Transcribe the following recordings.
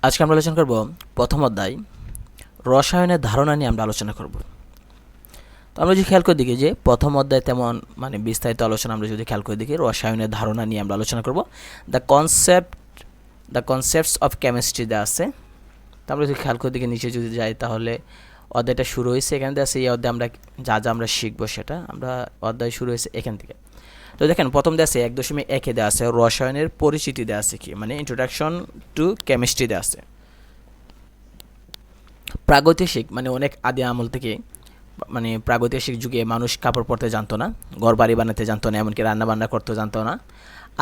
আজকে আমরা আলোচনা করব প্রথম অধ্যায় রসায়নের ধারণা নিয়ে আমরা আলোচনা করব। তো আমরা যদি খেয়াল করে দেখি যে প্রথম অধ্যায় তেমন বিস্তারিত আলোচনা আমরা যদি খেয়াল করে দেখি রসায়নের ধারণা নিয়ে আমরা আলোচনা করব। দ্য কনসেপ্টস অফ কেমিস্ট্রি দেওয়া আছে। তো আমরা যদি খেয়াল করে দেখি নিচে যদি যাই তাহলে অধ্যায়টা শুরু হয়েছে এখান থেকে। এই অধ্যায় আমরা যা আমরা শিখবো সেটা আমরা অধ্যায় শুরু হয়েছে এখান থেকে। তো দেখেন প্রথম দেওয়া আছে 1.1 দেওয়া আছে রসায়নের পরিচিতি দেওয়া আছে কি ইন্ট্রোডাকশন টু কেমিস্ট্রি দেওয়া আছে। প্রাগৈতিহাসিক অনেক আদি আমল থেকে প্রাগৈতিহাসিক যুগে মানুষ কাপড় পরতে জানতো না, ঘর বাড়ি বানাতে জানতো না, এমনকি রান্না বান্না করতে জানতো না।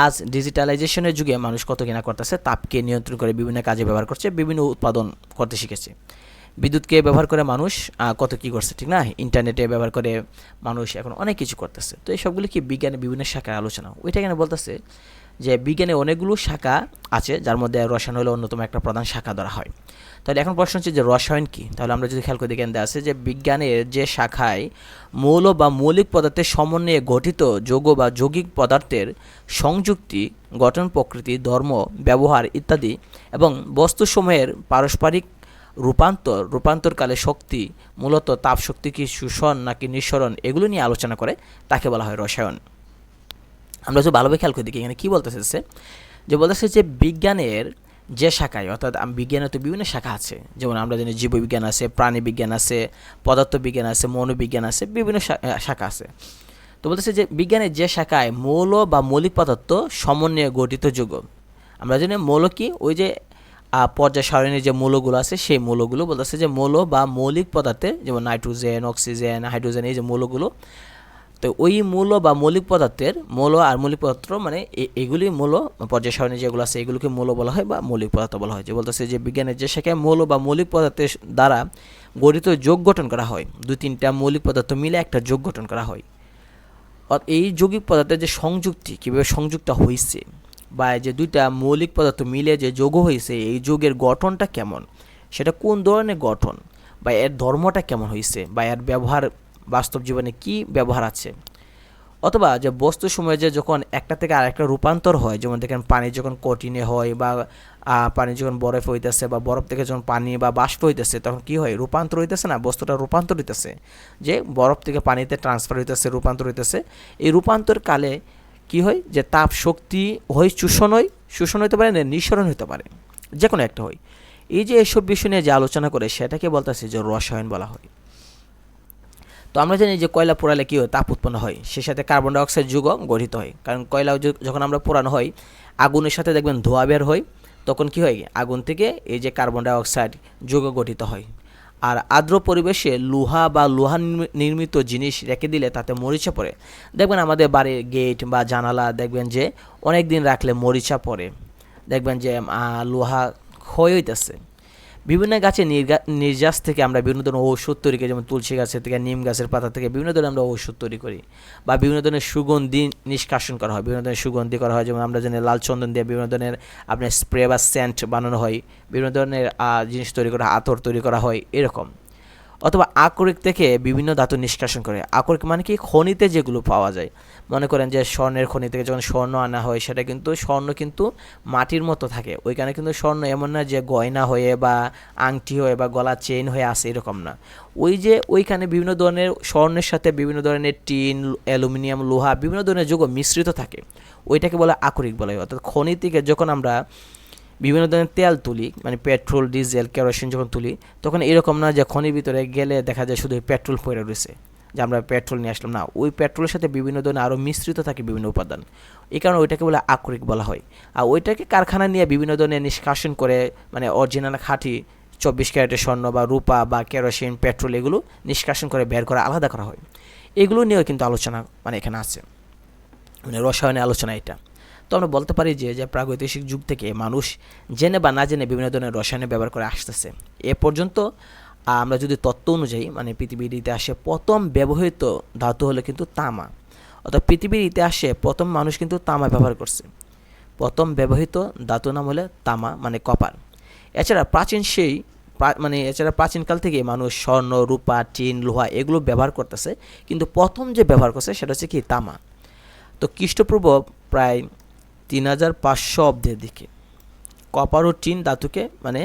আজ ডিজিটালাইজেশনের যুগে মানুষ কত কিনা করতেছে, তাপকে নিয়ন্ত্রণ করে বিভিন্ন কাজে ব্যবহার করছে, বিভিন্ন উৎপাদন করতে শিখেছে। বিদ্যুৎকে ব্যবহার করে মানুষ কত কী করছে, ঠিক না? ইন্টারনেটে ব্যবহার করে মানুষ এখন অনেক কিছু করতেছে। তো এই সবগুলো কি বিজ্ঞানের বিভিন্ন শাখার আলোচনা। ওইটা কেন বলতেছে যে বিজ্ঞানে অনেকগুলো শাখা আছে, যার মধ্যে রসায়ন হলো অন্যতম একটা প্রধান শাখা ধরা হয়। তাহলে এখন প্রশ্ন হচ্ছে যে রসায়ন কি। তাহলে আমরা যদি খেয়াল করে দেখে আছে যে বিজ্ঞানের যে শাখায় মৌল বা মৌলিক পদার্থের সমন্বয়ে গঠিত যৌগ বা যৌগিক পদার্থের সংযুক্তি, গঠন প্রকৃতি, ধর্ম, ব্যবহার ইত্যাদি এবং বস্তুসমূহের পারস্পরিক রূপান্তরকালে শক্তি, মূলত তাপ শক্তি কি শোষণ নাকি নিঃসরণ, এগুলো নিয়ে আলোচনা করে তাকে বলা হয় রসায়ন। আমরা যদি ভালোভাবে খেয়াল করে দেখি এখানে কী বলতেছে যে বলতেছে যে বিজ্ঞানের যে শাখায়, অর্থাৎ বিজ্ঞানের তো বিভিন্ন শাখা আছে, যেমন আমরা জানি জীববিজ্ঞান আছে, প্রাণী বিজ্ঞান আছে, পদার্থবিজ্ঞান আছে, মনোবিজ্ঞান আছে, বিভিন্ন শাখা আছে। তো বলতেছে যে বিজ্ঞানের যে শাখায় মৌল বা মৌলিক পদার্থ সমন্বয়ে গঠিত যৌগ। আমরা জানি মৌল কি, ওই যে পর্যায় সারণীর যে মৌলগুলো আছে সেই মৌলগুলো বলতেছে যে মৌল বা মৌলিক পদার্থে, যেমন নাইট্রোজেন, অক্সিজেন, হাইড্রোজেন, এই যে মৌলগুলো। তো ওই মৌল বা মৌলিক পদার্থের মৌল আর মৌলিক পদার্থ এগুলি মৌল পর্যায় সারণী যেগুলো আছে এগুলোকে মৌল বলা হয় বা মৌলিক পদার্থ বলা হয়। যে বলতেছে যে বিজ্ঞানের যে শাখায় মৌল বা মৌলিক পদার্থের দ্বারা গঠিত যৌগ গঠন করা হয়, 2-3টা মৌলিক পদার্থ মিলে একটা যৌগ গঠন করা হয়। এই যৌগিক পদার্থের যে সংযুক্তি কীভাবে সংযুক্ত হয়েছে, বা যে 2টা মৌলিক পদার্থ মিলে যে যৌগ হয়েছে এই যৌগের গঠনটা কেমন, সেটা কোন ধরনের গঠন, বা এর ধর্মটা কেমন হয়েছে, বা এর ব্যবহার বাস্তব জীবনে কি ব্যবহার আছে, অথবা যে বস্তু সময়ে যে যখন একটা থেকে আরেকটা রূপান্তর হয়, যেমন দেখেন পানি যখন কঠিনে হয়, বা পানি যখন বরফ হইতেছে, বা বরফ থেকে যখন পানি বা বাষ্প হইতেছে, তখন কি হয়, রূপান্তর হইতেছে না, বস্তুটা রূপান্তর হইতেছে, যে বরফ থেকে পানিতে ট্রান্সফার হইতেছে, রূপান্তর হইতেছে। এই রূপান্তর কালে কি হয়, যে তাপ শক্তি হয় শোষণ হইতে পারে না, নিঃসরণ হইতে পারে, যে কোনো একটা হয়। এই যে এসব বিষয় নিয়ে যে আলোচনা করে সেটাকে বলতেছে যে রসায়ন বলা হয়। তো আমরা জানি যে কয়লা পোড়ালে কী হয়, তাপ উৎপন্ন হয়, সে সাথে কার্বন ডাইঅক্সাইড যৌগ গঠিত হয়। কারণ কয়লা যখন আমরা পোড়ানো হয়, আগুনের সাথে দেখবেন ধোঁয়া বের হয়, তখন কি হয়, আগুন থেকে এই যে কার্বন ডাইঅক্সাইড যৌগ গঠিত হয়। আর আর্দ্র পরিবেশে লোহা বা লোহা নির্মিত জিনিস রেখে দিলে তাতে মরিচা পড়ে। দেখবেন আমাদের বাড়ির গেট বা জানালা দেখবেন যে অনেক দিন রাখলে মরিচা পড়ে, দেখবেন যে লোহা ক্ষয় হইতেছে। বিভিন্ন গাছের নির্যাস থেকে আমরা বিভিন্ন ধরনের ঔষধ তৈরি করি, যেমন তুলসী গাছের থেকে, নিম গাছের পাতা থেকে বিভিন্ন ধরনের আমরা ঔষধ তৈরি করি, বা বিভিন্ন ধরনের সুগন্ধি নিষ্কাশন করা হয়, বিভিন্ন ধরনের সুগন্ধি করা হয়, যেমন আমরা জানি লাল চন্দন দিয়ে বিভিন্ন ধরনের আপনার স্প্রে বা সেন্ট বানানো হয়, বিভিন্ন ধরনের জিনিস তৈরি করা, আতর তৈরি করা হয় এরকম। অথবা আকরিক থেকে বিভিন্ন ধাতু নিষ্কাশন করে। আকরিক মানে কি, খনিতে যেগুলো পাওয়া যায়। মনে করেন যে স্বর্ণের খনি থেকে যখন স্বর্ণ আনা হয়, সেটা কিন্তু স্বর্ণ কিন্তু মাটির মতো থাকে, ওইখানে কিন্তু স্বর্ণ এমন না যে গয়না হয়ে বা আংটি হয়ে বা গলা চেইন হয়ে আসে, এরকম না। ওই যে ওইখানে বিভিন্ন ধরনের স্বর্ণের সাথে বিভিন্ন ধরনের টিন, অ্যালুমিনিয়াম, লোহা, বিভিন্ন ধরনের যৌগ মিশ্রিত থাকে, ওইটাকে বলে আকরিক বলা হয়। অর্থাৎ খনি থেকে যখন আমরা বিভিন্ন ধরনের তেল তুলি, পেট্রোল, ডিজেল, কেরোসিন যখন তুলি, তখন এরকম না যে খনির ভিতরে গেলে দেখা যায় শুধু পেট্রোল পড়ে রয়েছে, যে আমরা পেট্রোল নিয়ে আসলাম, না, ওই পেট্রোলের সাথে বিভিন্ন ধরনের আরও মিশ্রিত থাকে বিভিন্ন উপাদান, এই কারণে ওইটাকে বলে আকরিক বলা হয়। আর ওইটাকে কারখানা নিয়ে বিভিন্ন ধরনের নিষ্কাশন করে, অরিজিনাল খাঁটি 24 ক্যারেটের স্বর্ণ বা রূপা বা কেরোসিন, পেট্রোল, এগুলো নিষ্কাশন করে বের করে আলাদা করা হয়। এগুলো নিয়েও কিন্তু আলোচনা এখানে আছে, রসায়নের আলোচনা এটা। তো আমরা বলতে পারি যে প্রাগৈতিহাসিক যুগ থেকে মানুষ জেনে বা না জেনে বিভিন্ন ধরনের রসায়নের ব্যবহার করে আসতেছে। এ পর্যন্ত আমরা যদি তত্ত্ব অনুযায়ী পৃথিবীর ইতিহাসে প্রথম ব্যবহৃত ধাতু হলো কিন্তু তামা। অর্থাৎ পৃথিবীর ইতিহাসে প্রথম মানুষ কিন্তু তামা ব্যবহার করছে। প্রথম ব্যবহৃত ধাতু নাম হলো তামা, কপার। এছাড়া প্রাচীনকাল থেকে মানুষ স্বর্ণ, রূপা, টিন, লোহা এগুলো ব্যবহার করতেছে, কিন্তু প্রথম যে ব্যবহার করছে সেটা হচ্ছে কি, তামা। তো খ্রিস্টপূর্ব প্রায় 3500 অব্দের দিকে কপার ও টিন ধাতুকে মানে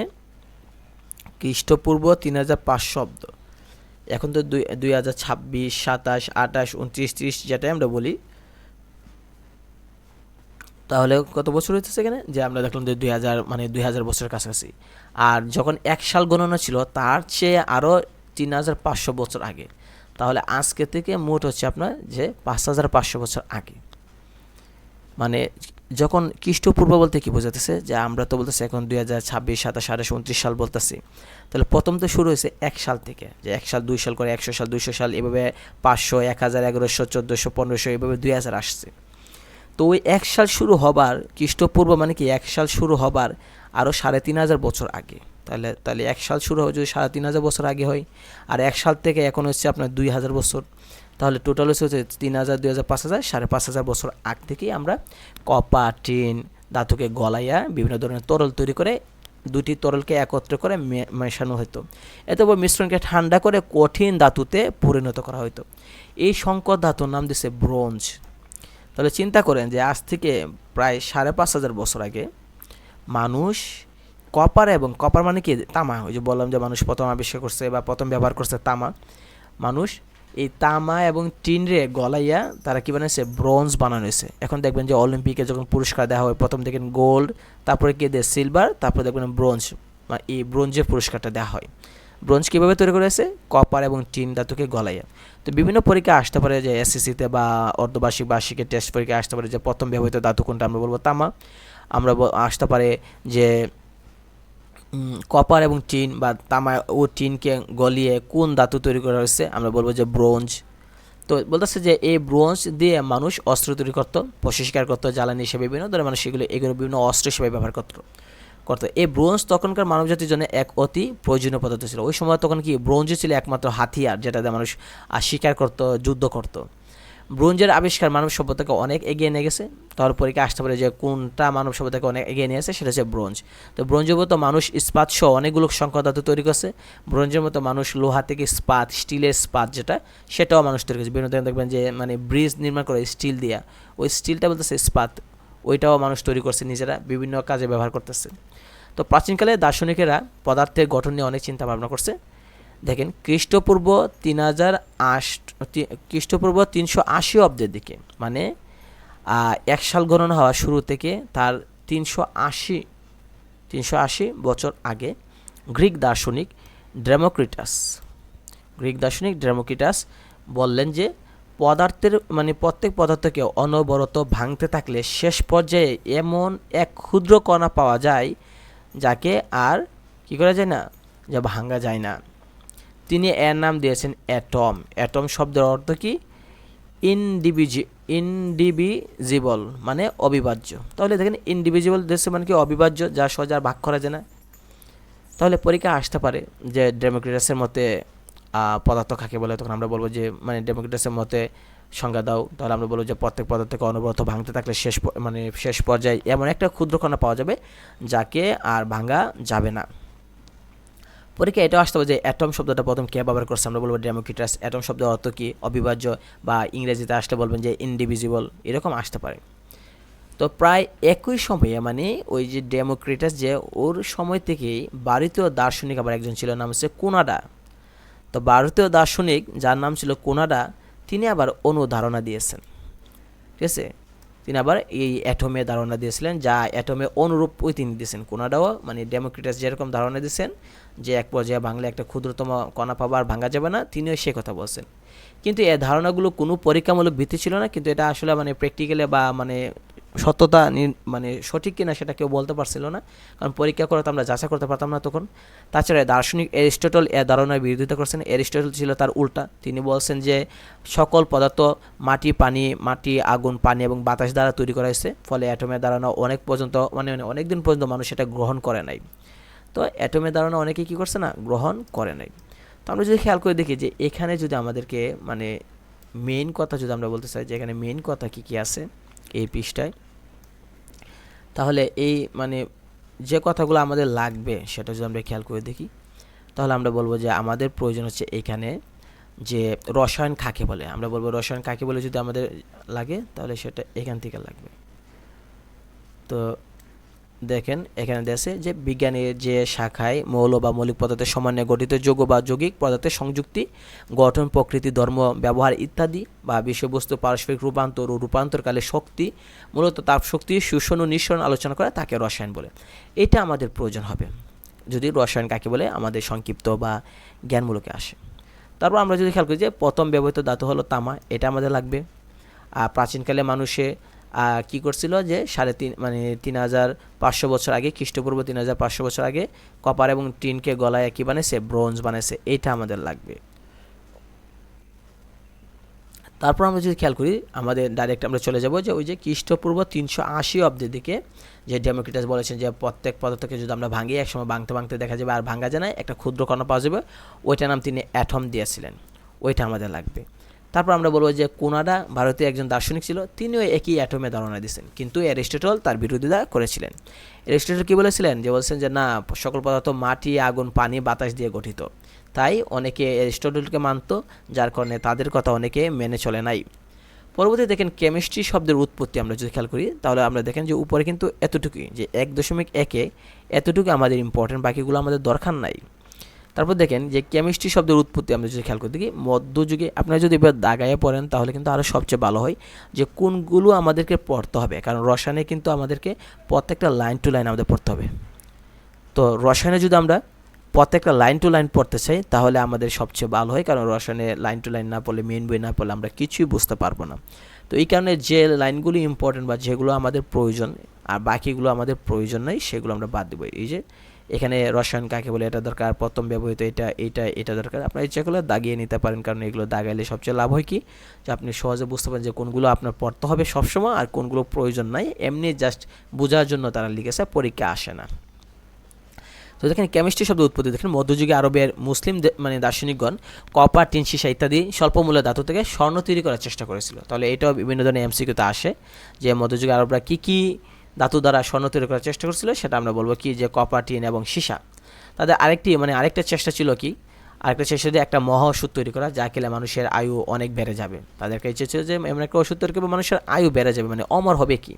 খ্রিস্টপূর্ব 3500 অব্দ, এখন তো 2026, 27, 28, 29, 30 যেটাই আমরা বলি, তাহলে কত বছর হচ্ছে এখানে, যে আমরা দেখলাম যে 2000 মানে 2000 বছরের কাছাকাছি। আর যখন 1 সাল গণনা ছিল তার চেয়ে আরও 3500 বছর আগে, তাহলে আজকে থেকে মোট হচ্ছে আপনার যে 5500 বছর আগে। মানে যখন খ্রিস্টপূর্ব বলতে কি বোঝাতেছে, যে আমরা তো বলতেছি এখন 2026, 27, 28, 29 সাল বলতেছি, তাহলে প্রথম তো শুরু হয়েছে 1 সাল থেকে, যে 1 সাল 2 সাল করে 100 সাল 200 সাল এভাবে 500, 1000, 1100, 1400, 1500 এভাবে 2000 আসছে। তো ওই 1 সাল শুরু হবার খ্রিস্টপূর্ব মানে কি 1 সাল শুরু হবার আরও 3500 বছর আগে, তাহলে 1 সাল শুরু হবে যদি 3500 বছর আগে হয়, আর 1 সাল থেকে এখন হচ্ছে আপনার 2000 বছর, তাহলে টোটাল হচ্ছে 3000, 2000, 5000, 5500 বছর আগ থেকেই আমরা কপার টিন ধাতুকে গলাইয়া বিভিন্ন ধরনের তরল তৈরি করে দুটি তরলকে একত্র করে মেশানো হতো, এতে মিশ্রণকে ঠান্ডা করে কঠিন ধাতুতে পরিণত করা হতো। এই সংকর ধাতুর নাম দিচ্ছে ব্রোঞ্জ। তাহলে চিন্তা করেন যে আজ থেকে প্রায় 5500 বছর আগে মানুষ কপার মানে কি তামা, ওই যে বললাম যে মানুষ প্রথম আবিষ্কার করছে বা প্রথম ব্যবহার করছে তামা, মানুষ এই তামা এবং টিন রে গলাইয়া তারা কি বানাইছে, ব্রোঞ্জ বানানো হয়েছে। এখন দেখবেন যে অলিম্পিকে যখন পুরস্কার দেওয়া হয় প্রথম দেখেন গোল্ড, তারপরে কি দেয় সিলভার, তারপরে দেখবেন ব্রোঞ্জ, এই ব্রোঞ্জের পুরস্কারটা দেওয়া হয়। ব্রোঞ্জ কীভাবে তৈরি করেছে, কপার এবং টিন ধাতুকে গলাইয়া। তো বিভিন্ন পরীক্ষা আসতে পারে, যে এসএসসিতে বা অর্ধবার্ষিক বার্ষিকের টেস্ট পরীক্ষা আসতে পারে যে প্রথম ব্যবহৃত ধাতু কোনটা, আমরা বলবো তামা। আমরা আসতে পারে যে কপার এবং টিন বা তামা ও টিনকে গলিয়ে কোন ধাতু তৈরি করা হয়েছে, আমরা বলবো যে ব্রোঞ্জ। তো বলতেছে যে এই ব্রোঞ্জ দিয়ে মানুষ অস্ত্র তৈরি করতো, পরিষ্কার করতো, জ্বালানি হিসেবে বিভিন্ন ধরনের মানুষ এগুলো বিভিন্ন অস্ত্র হিসেবে ব্যবহার করতো। এই ব্রোঞ্জ তখনকার মানবজাতির জন্য এক অতি প্রয়োজনীয় পদার্থ ছিল। ওই সময় তখন কি ব্রোঞ্জই ছিল একমাত্র হাতিয়ার, যেটা দিয়ে মানুষ শিকার করতো, যুদ্ধ করতো। ব্রোঞ্জের আবিষ্কার মানব সভ্যতাকে অনেক এগিয়ে নিয়ে গেছে। তাহলে পরীক্ষা আসতে পারে যে কোনটা মানব সভ্যতাকে অনেক এগিয়ে নিয়ে গেছে, সেটা হচ্ছে ব্রোঞ্জ। তো ব্রোঞ্জের মতো মানুষ ইস্পাত সহ অনেকগুলো সংকর ধাতু তৈরি করছে। ব্রোঞ্জের মতো মানুষ লোহা থেকে ইস্পাত, স্টিলের ইস্পাত যেটা, সেটাও মানুষ তৈরি করছে। বিভিন্ন দেখবেন যে মানে ব্রিজ নির্মাণ করে স্টিল দিয়া, ওই স্টিলটা বলতেছে ইস্পাত, ওইটাও মানুষ তৈরি করছে, নিজেরা বিভিন্ন কাজে ব্যবহার করতেছে। তো প্রাচীনকালে দার্শনিকেরা পদার্থের গঠন নিয়ে অনেক চিন্তা ভাবনা করছে। দেখেন খ্রিস্টপূর্ব 380 অব্দের দিকে, মানে 1 সাল গণনা হওয়া শুরু থেকে তার 380 বছর আগে গ্রিক দার্শনিক ডেমোক্রিটাস বললেন যে পদার্থের মানে প্রত্যেক পদার্থকে অনবরত ভাঙতে থাকলে শেষ পর্যায়ে এমন এক ক্ষুদ্র কণা পাওয়া যায় যাকে আর কি করা যায় না, যা ভাঙা যায় না। তিনি এর নাম দিয়েছেন অ্যাটম। অ্যাটম শব্দের অর্থ কি, ইনডিভিজিবল মানে অবিভাজ্য। তাহলে দেখেন ইনডিভিজিবল দেশে মানে কি অবিভাজ্য, যা সহজে আর ভাগ করা যায় না। তাহলে পরীক্ষা আসতে পারে যে ডেমোক্রিটাসের মতে পদার্থ কাকে বলে, তখন আমরা বলবো যে মানে ডেমোক্রিটাসের মতে সংজ্ঞা দাও, তাহলে আমরা বলবো যে প্রত্যেক পদার্থকে অনবরত ভাঙতে থাকলে শেষ পর্যায়ে এমন একটা ক্ষুদ্র কণা পাওয়া যাবে যাকে আর ভাঙা যাবে না। পরীক্ষা এটাও আসতে হবে যে অ্যাটম শব্দটা প্রথম কে ব্যবহার করছে, আমরা বলবো ডেমোক্রিটাস। অ্যাটম শব্দের অর্থ কি, অবিভাজ্য, বা ইংরেজিতে আসলে বলবেন যে ইনডিভিজিবল, এরকম আসতে পারে। তো প্রায় একই সময়ে মানে ওই যে ডেমোক্রিটাস, যে ওর সময় থেকেই ভারতীয় দার্শনিক আবার একজন ছিল, নাম হচ্ছে কোনাডা। তো ভারতীয় দার্শনিক যার নাম ছিল কোনাডা, তিনি আবার ধারণা দিয়েছেন, ঠিক আছে। তিনি আবার এই অ্যাটমের ধারণা দিয়েছিলেন, যা অ্যাটমে অনুরূপ ওই তিনি দিয়েছেন। কোনাডাও মানে ডেমোক্রিটাস যেরকম ধারণা দিয়েছেন যে এক পর্যায়ে ভাঙলে একটা ক্ষুদ্রতম কণা পাবা আর ভাঙা যাবে না, তিনিও সে কথা বলছেন। কিন্তু এই ধারণাগুলো কোনো পরীক্ষামূলক ভিত্তি ছিল না, কিন্তু এটা আসলে মানে প্র্যাকটিক্যালি বা মানে সত্যতা মানে সঠিক কিনা সেটা কেউ বলতে পারছিল না, কারণ পরীক্ষা করে তো আমরা যাচাই করতে পারতাম না তখন। তাছাড়া দার্শনিক অ্যারিস্টটল এর ধারণার বিরোধিতা করছেন। অ্যারিস্টটল ছিল তার উল্টা, তিনি বলছেন যে সকল পদার্থ মাটি, আগুন, পানি এবং বাতাস দ্বারা তৈরি করা হয়েছে, ফলে অ্যাটমের ধারণা অনেক দিন পর্যন্ত মানুষ এটা গ্রহণ করে নাই। তো অ্যাটমের ধারণা অনেকেই কী করছে না, গ্রহণ করে নাই। তো আমরা যদি খেয়াল করে দেখি যে এখানে যদি আমাদেরকে মানে মেইন কথা যদি আমরা বলতে চাই যে এখানে মেইন কথা কী কী আছে এই পৃষ্ঠায়, তাহলে এই মানে যে কথাগুলো আমাদের লাগবে সেটা যদি আমরা খেয়াল করে দেখি, তাহলে আমরা বলবো যে আমাদের প্রয়োজন হচ্ছে এখানে যে রসায়ন কাকে বলে। আমরা বলবো রসায়ন কাকে বলে যদি আমাদের লাগে, তাহলে সেটা এখান থেকে লাগবে। তো দেখেন এখানে দেশে যে বিজ্ঞানের যে শাখায় মৌল বা মৌলিক পদার্থের সমন্বয়ে গঠিত যৌগ বা যৌগিক পদার্থের সংযুক্তি, গঠন, প্রকৃতি, ধর্ম, ব্যবহার ইত্যাদি বা বিষয়বস্তু পারস্পরিক রূপান্তর ও রূপান্তরকালে শক্তি, মূলত তাপ শক্তি, শোষণ ও নিঃসরণ আলোচনা করে তাকে রসায়ন বলে। এটা আমাদের প্রয়োজন হবে যদি রসায়ন কাকে বলে আমাদের সংক্ষিপ্ত বা জ্ঞানমূলকে আসে। তারপর আমরা যদি খেয়াল করি যে প্রথম ব্যবহৃত ধাতু হলো তামা, এটা আমাদের লাগবে। আর প্রাচীনকালে মানুষে কী করছিল যে 3,500 বছর আগে, খ্রিস্টপূর্ব 3,500 বছর আগে কপার এবং টিনকে গলায় কী বানাইছে, ব্রোঞ্জ বানাইছে, এইটা আমাদের লাগবে। তারপর আমরা যদি খেয়াল করি আমাদের ডাইরেক্ট আমরা চলে যাব যে ওই যে খ্রিস্টপূর্ব 380 অব্দের দিকে যে ডেমোক্রিটাস বলেছেন যে প্রত্যেক পদার্থকে যদি আমরা ভাঙি একসময় ভাঙতে ভাঙতে দেখা যাবে আর ভাঙা যায় না, একটা ক্ষুদ্র কণা পাওয়া যাবে, ওইটার নাম তিনি অ্যাটম দিয়েছিলেন, ওইটা আমাদের লাগবে। তারপর আমরা বলবো যে কোনাডা ভারতীয় একজন দার্শনিক ছিল, তিনিও একই অ্যাটমে ধারণা দিয়েছেন, কিন্তু অ্যারিস্টটল তার বিরোধিতা করেছিলেন। অ্যারিস্টটল কী বলেছিলেন, যে বলছেন যে না, সকল পদার্থ মাটি, আগুন, পানি, বাতাস দিয়ে গঠিত। তাই অনেকে অ্যারিস্টটলকে মানত, যার কারণে তাদের কথা অনেকে মেনে চলে নাই। পরবর্তী দেখেন কেমিস্ট্রি শব্দের উৎপত্তি আমরা যদি খেয়াল করি তাহলে আমরা দেখেন যে উপরে কিন্তু এতটুকুই, যে 1.1 এতটুকু আমাদের ইম্পর্টেন্ট, বাকিগুলো আমাদের দরকার নাই। তারপর দেখেন যে কেমিস্ট্রি শব্দের উৎপত্তি আমরা যদি খেয়াল করি দেখি মধ্যযুগে, আপনারা যদি এবার দাগায়ে পড়েন তাহলে কিন্তু আরও সবচেয়ে ভালো হয় যে কোনগুলো আমাদেরকে পড়তে হবে, কারণ রসায়নে কিন্তু আমাদেরকে প্রত্যেকটা লাইন টু লাইন আমাদের পড়তে হবে। তো রসায়নে যদি আমরা প্রত্যেকটা লাইন টু লাইন পড়তে চাই তাহলে আমাদের সবচেয়ে ভালো হয়, কারণ রসায়নে লাইন টু লাইন না পড়লে, মেইন বই না পড়লে আমরা কিছুই বুঝতে পারবো না। তো এই কারণে যে লাইনগুলি ইম্পর্টেন্ট বা যেগুলো আমাদের প্রয়োজন আর বাকিগুলো আমাদের প্রয়োজন নাই সেগুলো আমরা বাদ দেবো। এই যে এখানে রসায়ন কাকে বলে, এটা দরকার, প্রথম ব্যবহৃত এটা দরকার, আপনারা ইচ্ছাগুলো দাগিয়ে নিতে পারেন, কারণ এগুলো দাগাইলে সবচেয়ে লাভ হয় কি, যে আপনি সহজে বুঝতে পারেন যে কোনগুলো আপনার পড়তে হবে সবসময় আর কোনগুলো প্রয়োজন নাই, এমনি জাস্ট বোঝার জন্য তারা লিখেছে, পরীক্ষা আসে না। তো দেখেন কেমিস্ট্রি শব্দ উৎপত্তি দেখেন মধ্যযুগে আরবের মুসলিম দার্শনিকগণ কপার, টিন, সীসা ইত্যাদি স্বল্প মূল্যের ধাতু থেকে স্বর্ণ তৈরি করার চেষ্টা করেছিল। তাহলে এটাও বিভিন্ন ধরনের এমসিকিউতে আসে যে মধ্যযুগে আরবরা কী ধাতু দ্বারা স্বর্ণ তৈরি করার চেষ্টা করছিল, সেটা আমরা বলবো কি যে কপার, টিন এবং সীসা। তাদের আরেকটা চেষ্টা ছিল কি, আরেকটা চেষ্টা দিয়ে একটা মহা ওষুধ তৈরি করা, যা খেলে মানুষের আয়ু অনেক বেড়ে যাবে। তাদেরকে ইচ্ছে ছিল যে এমন একটা ওষুধ তৈরি করবে মানুষের আয়ু বেড়ে যাবে, মানে অমর হবে কি।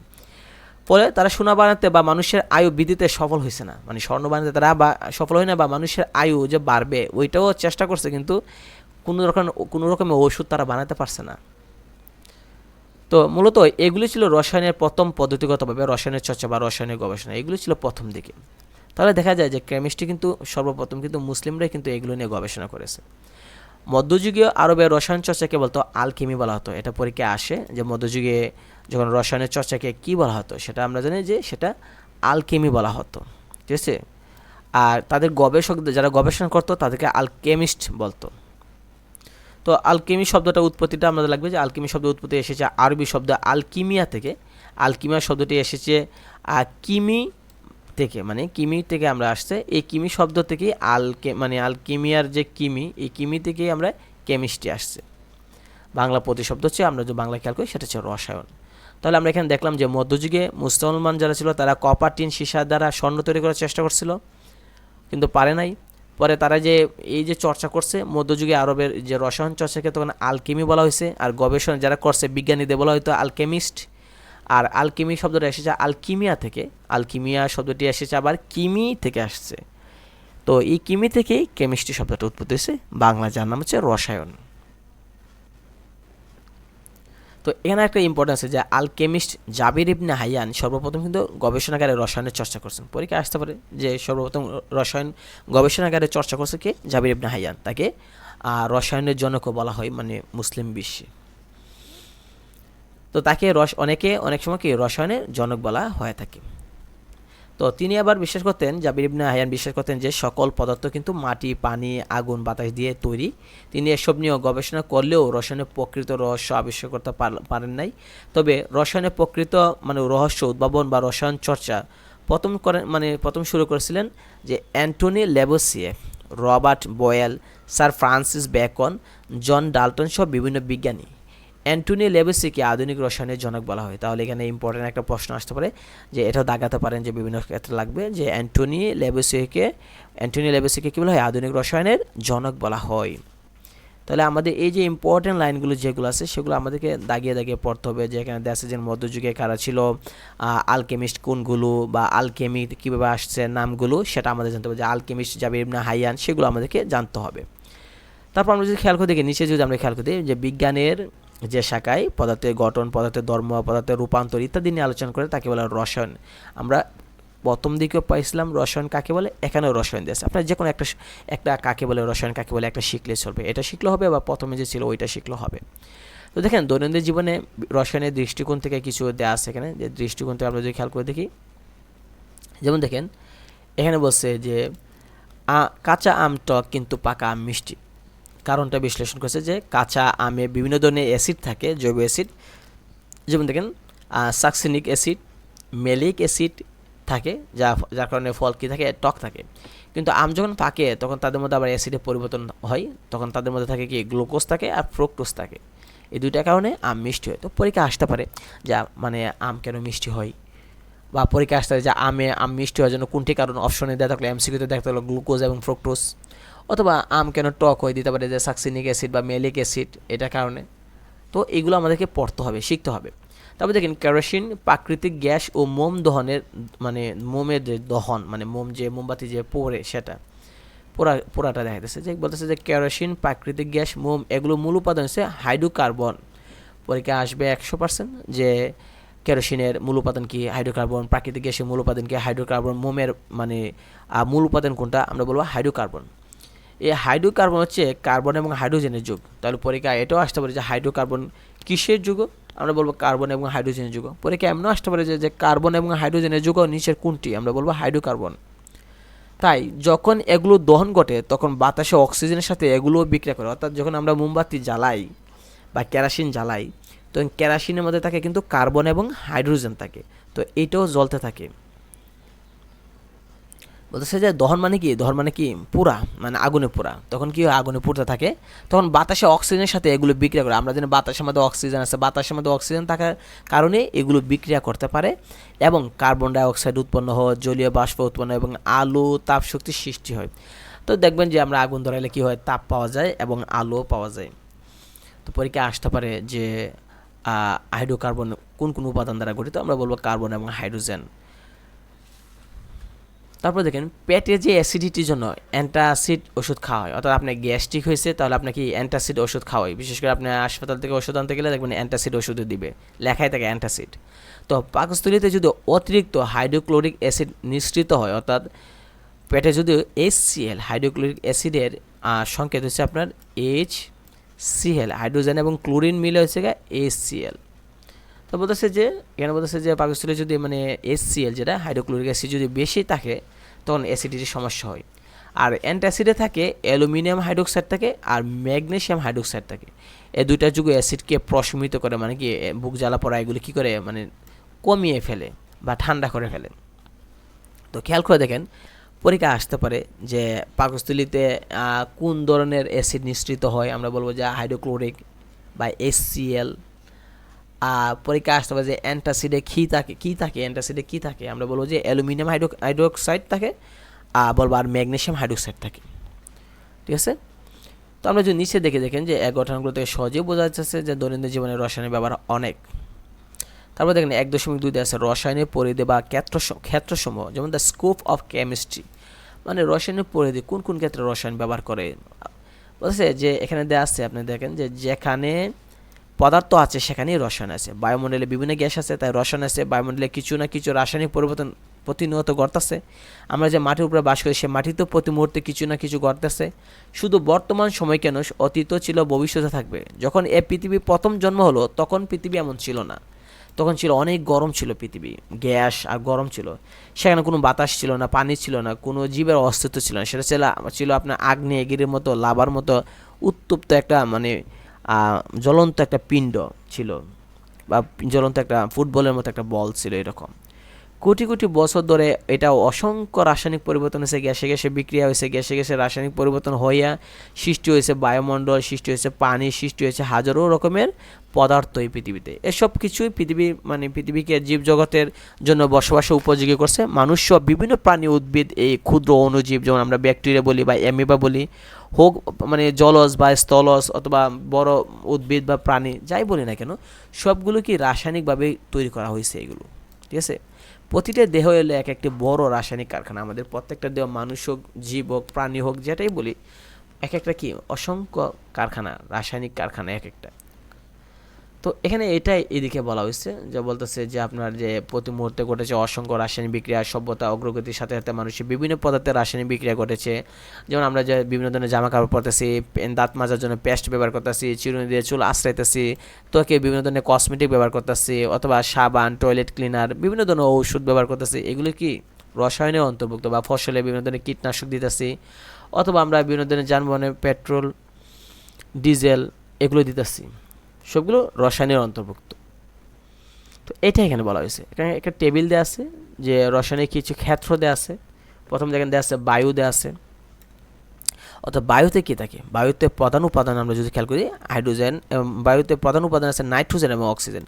ফলে তারা সোনা বানাতে বা মানুষের আয়ু বৃদ্ধিতে সফল হয়েছে না, মানে স্বর্ণ বানাতে তারা সফল হয় না, বা মানুষের আয়ু যে বাড়বে ওইটাও চেষ্টা করছে, কিন্তু কোনো রকমের ওষুধ তারা বানাতে পারছে না। তো মূলত এগুলি ছিল রসায়নের প্রথম পদ্ধতিগতভাবে রসায়নের চর্চা বা রসায়নের গবেষণা, এগুলি ছিল প্রথম দিকে। তাহলে দেখা যায় যে কেমিস্ট্রি কিন্তু সর্বপ্রথম কিন্তু মুসলিমরাই কিন্তু এগুলো নিয়ে গবেষণা করেছে। মধ্যযুগীয় আরবের রসায়ন চর্চাকে বলতো আলকেমি বলা হতো, এটা পরীক্ষায় আসে যে মধ্যযুগে যখন রসায়নের চর্চাকে কী বলা হতো, সেটা আমরা জানি যে সেটা আলকেমি বলা হতো, ঠিক আছে। আর তাদের গবেষকদের যারা গবেষণা করতো তাদেরকে আলকেমিস্ট বলতো। তো আলকেমি শব্দটা উৎপত্তিটা আমাদের লাগবে যে আলকেমি শব্দের উৎপত্তি এসেছে আরবি শব্দ আলকিমিয়া থেকে। আলকিমিয়া শব্দটি এসেছে কিমি থেকে, মানে কিমি থেকে আমরা আসছে, এই কিমি শব্দ থেকেই আলকিমিয়ার যে কিমি, এই কিমি থেকেই আমরা কেমিস্ট্রি আসছে। বাংলা প্রতিশব্দ হচ্ছে, আমরা যে বাংলা খেয়াল করি সেটা হচ্ছে রসায়ন। তাহলে আমরা এখানে দেখলাম যে মধ্যযুগে মুসলমান যারা ছিল তারা কপার, টিন, সীসা দ্বারা স্বর্ণ তৈরি করার চেষ্টা করছিল, কিন্তু পারে নাই। পরে তারা যে এই যে চর্চা করছে মধ্যযুগে আরবের যে রসায়ন চর্চাকে তখন আলকেমি বলা হয়েছে, আর গবেষণা যারা করছে বিজ্ঞানীদের বলা হয়তো আলকেমিস্ট। আর আলকেমি শব্দটা এসেছে আলকিমিয়া থেকে, আলকিমিয়া শব্দটি এসেছে আবার কিমি থেকে আসছে। তো এই কিমি থেকেই কেমিস্ট্রি শব্দটা উৎপত্তি হয়েছে, বাংলা যার নাম হচ্ছে রসায়ন। তো এখানে একটা ইম্পর্টেন্স আছে যে আলকেমিস্ট জাবির ইবনে হাইয়ান সর্বপ্রথম কিন্তু গবেষণাগারে রসায়নের চর্চা করছেন। পরীক্ষা আসতে পারে যে সর্বপ্রথম রসায়ন গবেষণাগারে চর্চা করছে কে, জাবির ইবনে হাইয়ান। তাকে রসায়নের জনকও বলা হয় মানে মুসলিম বিশ্বে। তো তাকে অনেক সময় কি রসায়নের জনক বলা হয়ে থাকে। তো তিনি আবার বিশ্বাস করতেন, জাবির ইবনে হাইয়ান বিশ্বাস করতেন যে সকল পদার্থ কিন্তু মাটি, পানি, আগুন, বাতাস দিয়ে তৈরি। তিনি এসব নিয়ে গবেষণা করলেও রসায়নের প্রকৃত রহস্য আবিষ্কার করতে পারেন নাই। তবে রসায়নের প্রকৃত রহস্য উদ্ভাবন বা রসায়ন চর্চা প্রথম শুরু করেছিলেন যে Antoine Lavoisier, Robert Boyle, sir Francis Bacon, John Dalton সহ বিভিন্ন বিজ্ঞানী। অ্যান্টনি ল্যাভোসিকে আধুনিক রসায়নের জনক বলা হয়। তাহলে এখানে ইম্পর্টেন্ট একটা প্রশ্ন আসতে পারে, যে এটাও দাগাতে পারেন যে বিভিন্ন ক্ষেত্রে লাগবে, যে অ্যান্টনি ল্যাভোসিকে কী বলা হয়, আধুনিক রসায়নের জনক বলা হয়। তাহলে আমাদের এই যে ইম্পর্টেন্ট লাইনগুলো যেগুলো আছে সেগুলো আমাদেরকে দাগিয়ে দাগিয়ে পড়তে হবে, যে এখানে দেখা যাচ্ছে যে মধ্যযুগে কারা ছিল, আলকেমিস্ট কোনগুলো, বা আলকেমি কীভাবে আসছে নামগুলো সেটা আমাদের জানতে হবে, যে আলকেমিস্ট জাবির ইবনে হাইয়ান সেগুলো আমাদেরকে জানতে হবে। তারপর আমরা যদি খেয়াল করে দেখি নিচে যদি আমরা খেয়াল করি যে বিজ্ঞানের যে শাখায় পদার্থের গঠন, পদার্থের ধর্ম, পদার্থের রূপান্তর ইত্যাদি নিয়ে আলোচনা করে তাকে বলে রসায়ন। আমরা প্রথম দিকেও পাইছিলাম রসায়ন কাকে বলে, এখানেও রসায়ন দিয়েছে। আপনার যে কোনো একটা কাকে বলে রসায়ন কাকে বলে একটা শিখলে চলবে, এটা শিখলে হবে বা প্রথমে যে ছিল ওইটা শিখলে হবে। তো দেখেন দৈনন্দিন জীবনে রসায়নের দৃষ্টিকোণ থেকে কিছু দেওয়া আছে এখানে, যে দৃষ্টিকোণ থেকে আমরা যদি খেয়াল করে দেখি, যেমন দেখেন এখানে বলছে যে কাঁচা আম টক কিন্তু পাকা আম মিষ্টি। কারণটা বিশ্লেষণ করছে যে কাঁচা আমে বিভিন্ন ধরনের অ্যাসিড থাকে, জৈব অ্যাসিড, যেমন দেখেন সাকসিনিক অ্যাসিড, মেলিক অ্যাসিড থাকে, যার কারণে ফল কী থাকে, টক থাকে। কিন্তু আম যখন পাকে তখন তাদের মধ্যে আবার অ্যাসিডের পরিবর্তন হয়, তখন তাদের মধ্যে থাকে কি গ্লুকোজ থাকে আর ফ্রুক্টোজ থাকে। এই দুইটার কারণে আম মিষ্টি হয়। তো পরীক্ষা আসতে পারে যে মানে আম কেন মিষ্টি হয়, বা পরীক্ষা আসতে পারে যে আম মিষ্টি হওয়ার জন্য কোনটি কারণ, অপশনে দেওয়া থাকলে এমসিকিউতে দেখতে হলো গ্লুকোজ এবং ফ্রুক্টোজ। অথবা আম কেন টক হয় দিতে পারে যে সাকসিনিক অ্যাসিড বা মেলিক অ্যাসিড এটার কারণে। তো এগুলো আমাদেরকে পড়তে হবে, শিখতে হবে। তারপর দেখেন কেরোসিন প্রাকৃতিক গ্যাস ও মোম দহনের, মানে মোমের যে দহন, মানে মোম যে মোমবাতি যে পোড়ে সেটা পোড়াটা দেখা যাচ্ছে, যে বলতেছে যে কেরোসিন প্রাকৃতিক গ্যাস মোম এগুলো মূল উপাদান হচ্ছে হাইড্রোকার্বন। পরীক্ষা আসবে 100% যে কেরোসিনের মূল উপাদান কি, হাইড্রোকার্বন। প্রাকৃতিক গ্যাসের মূল উপাদান কি, হাইড্রোকার্বন। মোমের মানে মূল উপাদান কোনটা, আমরা বলবো হাইড্রোকার্বন। এই হাইড্রোকার্বন হচ্ছে কার্বন এবং হাইড্রোজেনের যুগ। তাহলে পরীক্ষা এটাও আসতে পারে যে হাইড্রোকার্বন কিসের যুগ, আমরা বলবো কার্বন এবং হাইড্রোজেনের যুগ। পরীক্ষা এমনও আসতে পারে যে কার্বন এবং হাইড্রোজেনের যুগ নিচের কোনটি, আমরা বলবো হাইড্রোকার্বন। তাই যখন এগুলো দহন ঘটে তখন বাতাসে অক্সিজেনের সাথে এগুলো বিক্রিয়া করে। অর্থাৎ যখন আমরা মোমবাতি জ্বালাই বা কেরোসিন জ্বালাই তখন কেরোসিনের মধ্যে থাকে কিন্তু কার্বন এবং হাইড্রোজেন থাকে, তো এটাও জ্বলতে থাকে। বলতেছে যে দহন মানে কি, দহন মানে কি পুরা, মানে আগুনে পোড়া। তখন কি হয়, আগুনে পুড়তে থাকে, তখন বাতাসে অক্সিজেনের সাথে এগুলো বিক্রিয়া করে। আমরা জানি বাতাসের মধ্যে অক্সিজেন আছে, বাতাসের মধ্যে অক্সিজেন থাকার কারণে এগুলো বিক্রিয়া করতে পারে এবং কার্বন ডাইঅক্সাইড উৎপন্ন হয়, জলীয় বাষ্প উৎপন্ন হয় এবং আলো তাপ শক্তির সৃষ্টি হয়। তো দেখবেন যে আমরা আগুন ধরাইলে কি হয়, তাপ পাওয়া যায় এবং আলো পাওয়া যায়। তো পরীক্ষা আসতে পারে যে হাইড্রোকার্বন কোন কোন উপাদান দ্বারা গঠিত, আমরা বলবো কার্বন এবং হাইড্রোজেন। তারপর দেখেন পেটে যে অ্যাসিডিটির জন্য অ্যান্টাসিড ওষুধ খাওয়া হয়, অর্থাৎ আপনার গ্যাস্ট্রিক হয়েছে তাহলে আপনাকে অ্যান্টাসিড ওষুধ খাওয়া হয়। বিশেষ করে আপনি হাসপাতাল থেকে ওষুধ আনতে গেলে দেখবেন অ্যান্টাসিড ওষুধও দিবে, লেখাই থাকে অ্যান্টাসিড। তো পাকস্থলীতে যদি অতিরিক্ত হাইড্রোক্লোরিক অ্যাসিড নিঃসৃত হয়, অর্থাৎ পেটে যদি HCl হাইড্রোক্লোরিক অ্যাসিডের সংকেত হচ্ছে আপনার HCl, হাইড্রোজেন এবং ক্লোরিন মিলে হচ্ছে HCl। তো বলতেছে যে এখানে বলতেছে যে পাকস্থলী যদি মানে HCl যেটা হাইড্রোক্লোরিক অ্যাসিড যদি বেশি থাকে তখন অ্যাসিডিটির সমস্যা হয়। আর অ্যান্টাসিডে থাকে অ্যালুমিনিয়াম হাইড্রোক্সাইড থাকে আর ম্যাগনেসিয়াম হাইড্রোক্সাইড থাকে। এই দুইটা যুগ অ্যাসিডকে প্রশমিত করে, মানে কি বুক জ্বালা পড়া এগুলো কী করে, মানে কমিয়ে ফেলে বা ঠান্ডা করে ফেলে। তো খেয়াল করে দেখেন পরীক্ষা আসতে পারে যে পাকস্থলীতে কোন ধরনের অ্যাসিড নিঃসৃত হয়, আমরা বলবো যে হাইড্রোক্লোরিক বা HCl। পরীক্ষা আসতে পারে যে অ্যান্টাসিডে কী থাকে, অ্যান্টাসিডে কী থাকে, আমরা বলবো যে অ্যালুমিনিয়াম হাইড্রোক্সাইড থাকে, বলবো আর ম্যাগনেসিয়াম হাইড্রোক্সাইড থাকে। ঠিক আছে। তো আমরা যদি নিচে দেখেন যে এক গঠনগুলো থেকে সহজেই বোঝা যাচ্ছে যে দৈনন্দিন জীবনে রসায়নের ব্যবহার অনেক। তারপর দেখেন 1.2 আছে রসায়নের পরিধি বা ক্ষেত্রসমূহ, যেমন দ্য স্কোপ অফ কেমিস্ট্রি, মানে রসায়নের পরিধি কোন কোন ক্ষেত্রে রসায়ন ব্যবহার করে। বলছে যে এখানে দেওয়া আছে, আপনি দেখেন যে যেখানে পদার্থ আছে সেখানেই রসায়ন আছে। বায়ুমণ্ডলে বিভিন্ন গ্যাস আছে তাই রসায়ন আছে। বায়ুমণ্ডলে কিছু না কিছু রাসায়নিক পরিবর্তন প্রতিনিয়ত ঘটতেছে। আমরা যে মাটির উপরে বাস করি সে মাটিতেও প্রতি মুহূর্তে কিছু না কিছু ঘটতেছে। শুধু বর্তমান সময় কেন, অতীতও ছিল, ভবিষ্যতে থাকবে। যখন এ পৃথিবী প্রথম জন্ম হলো তখন পৃথিবী এমন ছিল না, তখন ছিল অনেক গরম ছিল পৃথিবী, গ্যাস আর গরম ছিল। সেখানে কোনো বাতাস ছিল না, পানি ছিল না, কোনো জীবের অস্তিত্ব ছিল না। সেটা ছিল আপনার আগ্নেয়গিরির মতো, লাভার মতো উত্তপ্ত একটা মানে জ্বলন্ত একটা পিণ্ড ছিল, বা জ্বলন্ত একটা ফুটবলের মতো একটা বল ছিল এরকম। কোটি কোটি বছর ধরে এটা অসংখ্য রাসায়নিক পরিবর্তন হয়েছে, গ্যাসে গ্যাসে বিক্রিয়া হয়েছে, গ্যাসে গ্যাসে রাসায়নিক পরিবর্তন হইয়া সৃষ্টি হয়েছে বায়ুমণ্ডল, সৃষ্টি হয়েছে পানি, সৃষ্টি হয়েছে হাজারো রকমের পদার্থ এই পৃথিবীতে। এসব কিছুই পৃথিবীকে জীবজগতের জন্য বসবাসের উপযোগী করছে। মানুষ সব বিভিন্ন প্রাণী, উদ্ভিদ, এই ক্ষুদ্র অণুজীব যেমন আমরা ব্যাকটেরিয়া বলি বা অ্যামিবা বলি, হোক জলজ বা স্থলজ অথবা বড় উদ্ভিদ বা প্রাণী যাই বলি না কেন, সবগুলো কি রাসায়নিকভাবে তৈরি করা হয়েছে এগুলো, ঠিক আছে। প্রতিটা দেহ এলো এক একটি বড় রাসায়নিক কারখানা। আমাদের প্রত্যেকটা দেহ, মানুষ হোক, জীব হোক, প্রাণী হোক, যেটাই বলি, এক একটা কি অসংখ্য কারখানা, রাসায়নিক কারখানা এক একটা। তো এখানে এটাই এদিকে বলা হয়েছে, যে বলতেছে যে আপনার যে প্রতি মুহূর্তে ঘটেছে অসংখ্য রাসায়নিক বিক্রিয়া, সভ্যতা অগ্রগতির সাথে সাথে মানুষের বিভিন্ন পদার্থের রাসায়নিক বিক্রিয়া ঘটেছে। যেমন আমরা যে বিভিন্ন ধরনের জামা কাপড় পরতেছি, দাঁত মাজার জন্য পেস্ট ব্যবহার করতেছি, চিরুনি দিয়ে চুল আশ্রাইতেছি, ত্বকে বিভিন্ন ধরনের কসমেটিক ব্যবহার করতেছি, অথবা সাবান, টয়লেট ক্লিনার, বিভিন্ন ধরনের ঔষধ ব্যবহার করতেছি। এগুলো কি রসায়নের অন্তর্ভুক্ত, বা ফসলে বিভিন্ন ধরনের কীটনাশক দিতেছি, অথবা আমরা বিভিন্ন ধরনের যানবাহনে পেট্রোল, ডিজেল এগুলো দিতেছি, সবগুলো রসায়নের অন্তর্ভুক্ত। তো এটা এখানে বলা হয়েছে। এখানে একটা টেবিল দেওয়া আছে, যে রসায়নিক কিছু ক্ষেত্র দেওয়া আছে। প্রথম জায়গায় দেওয়া আছে বায়ু দেওয়া আছে। অর্থাৎ বায়ুতে কী থাকে, বায়ুতে প্রধান উপাদান আমরা যদি খেয়াল করি হাইড্রোজেন, এবং বায়ুতে প্রধান উপাদান আছে নাইট্রোজেন এবং অক্সিজেন।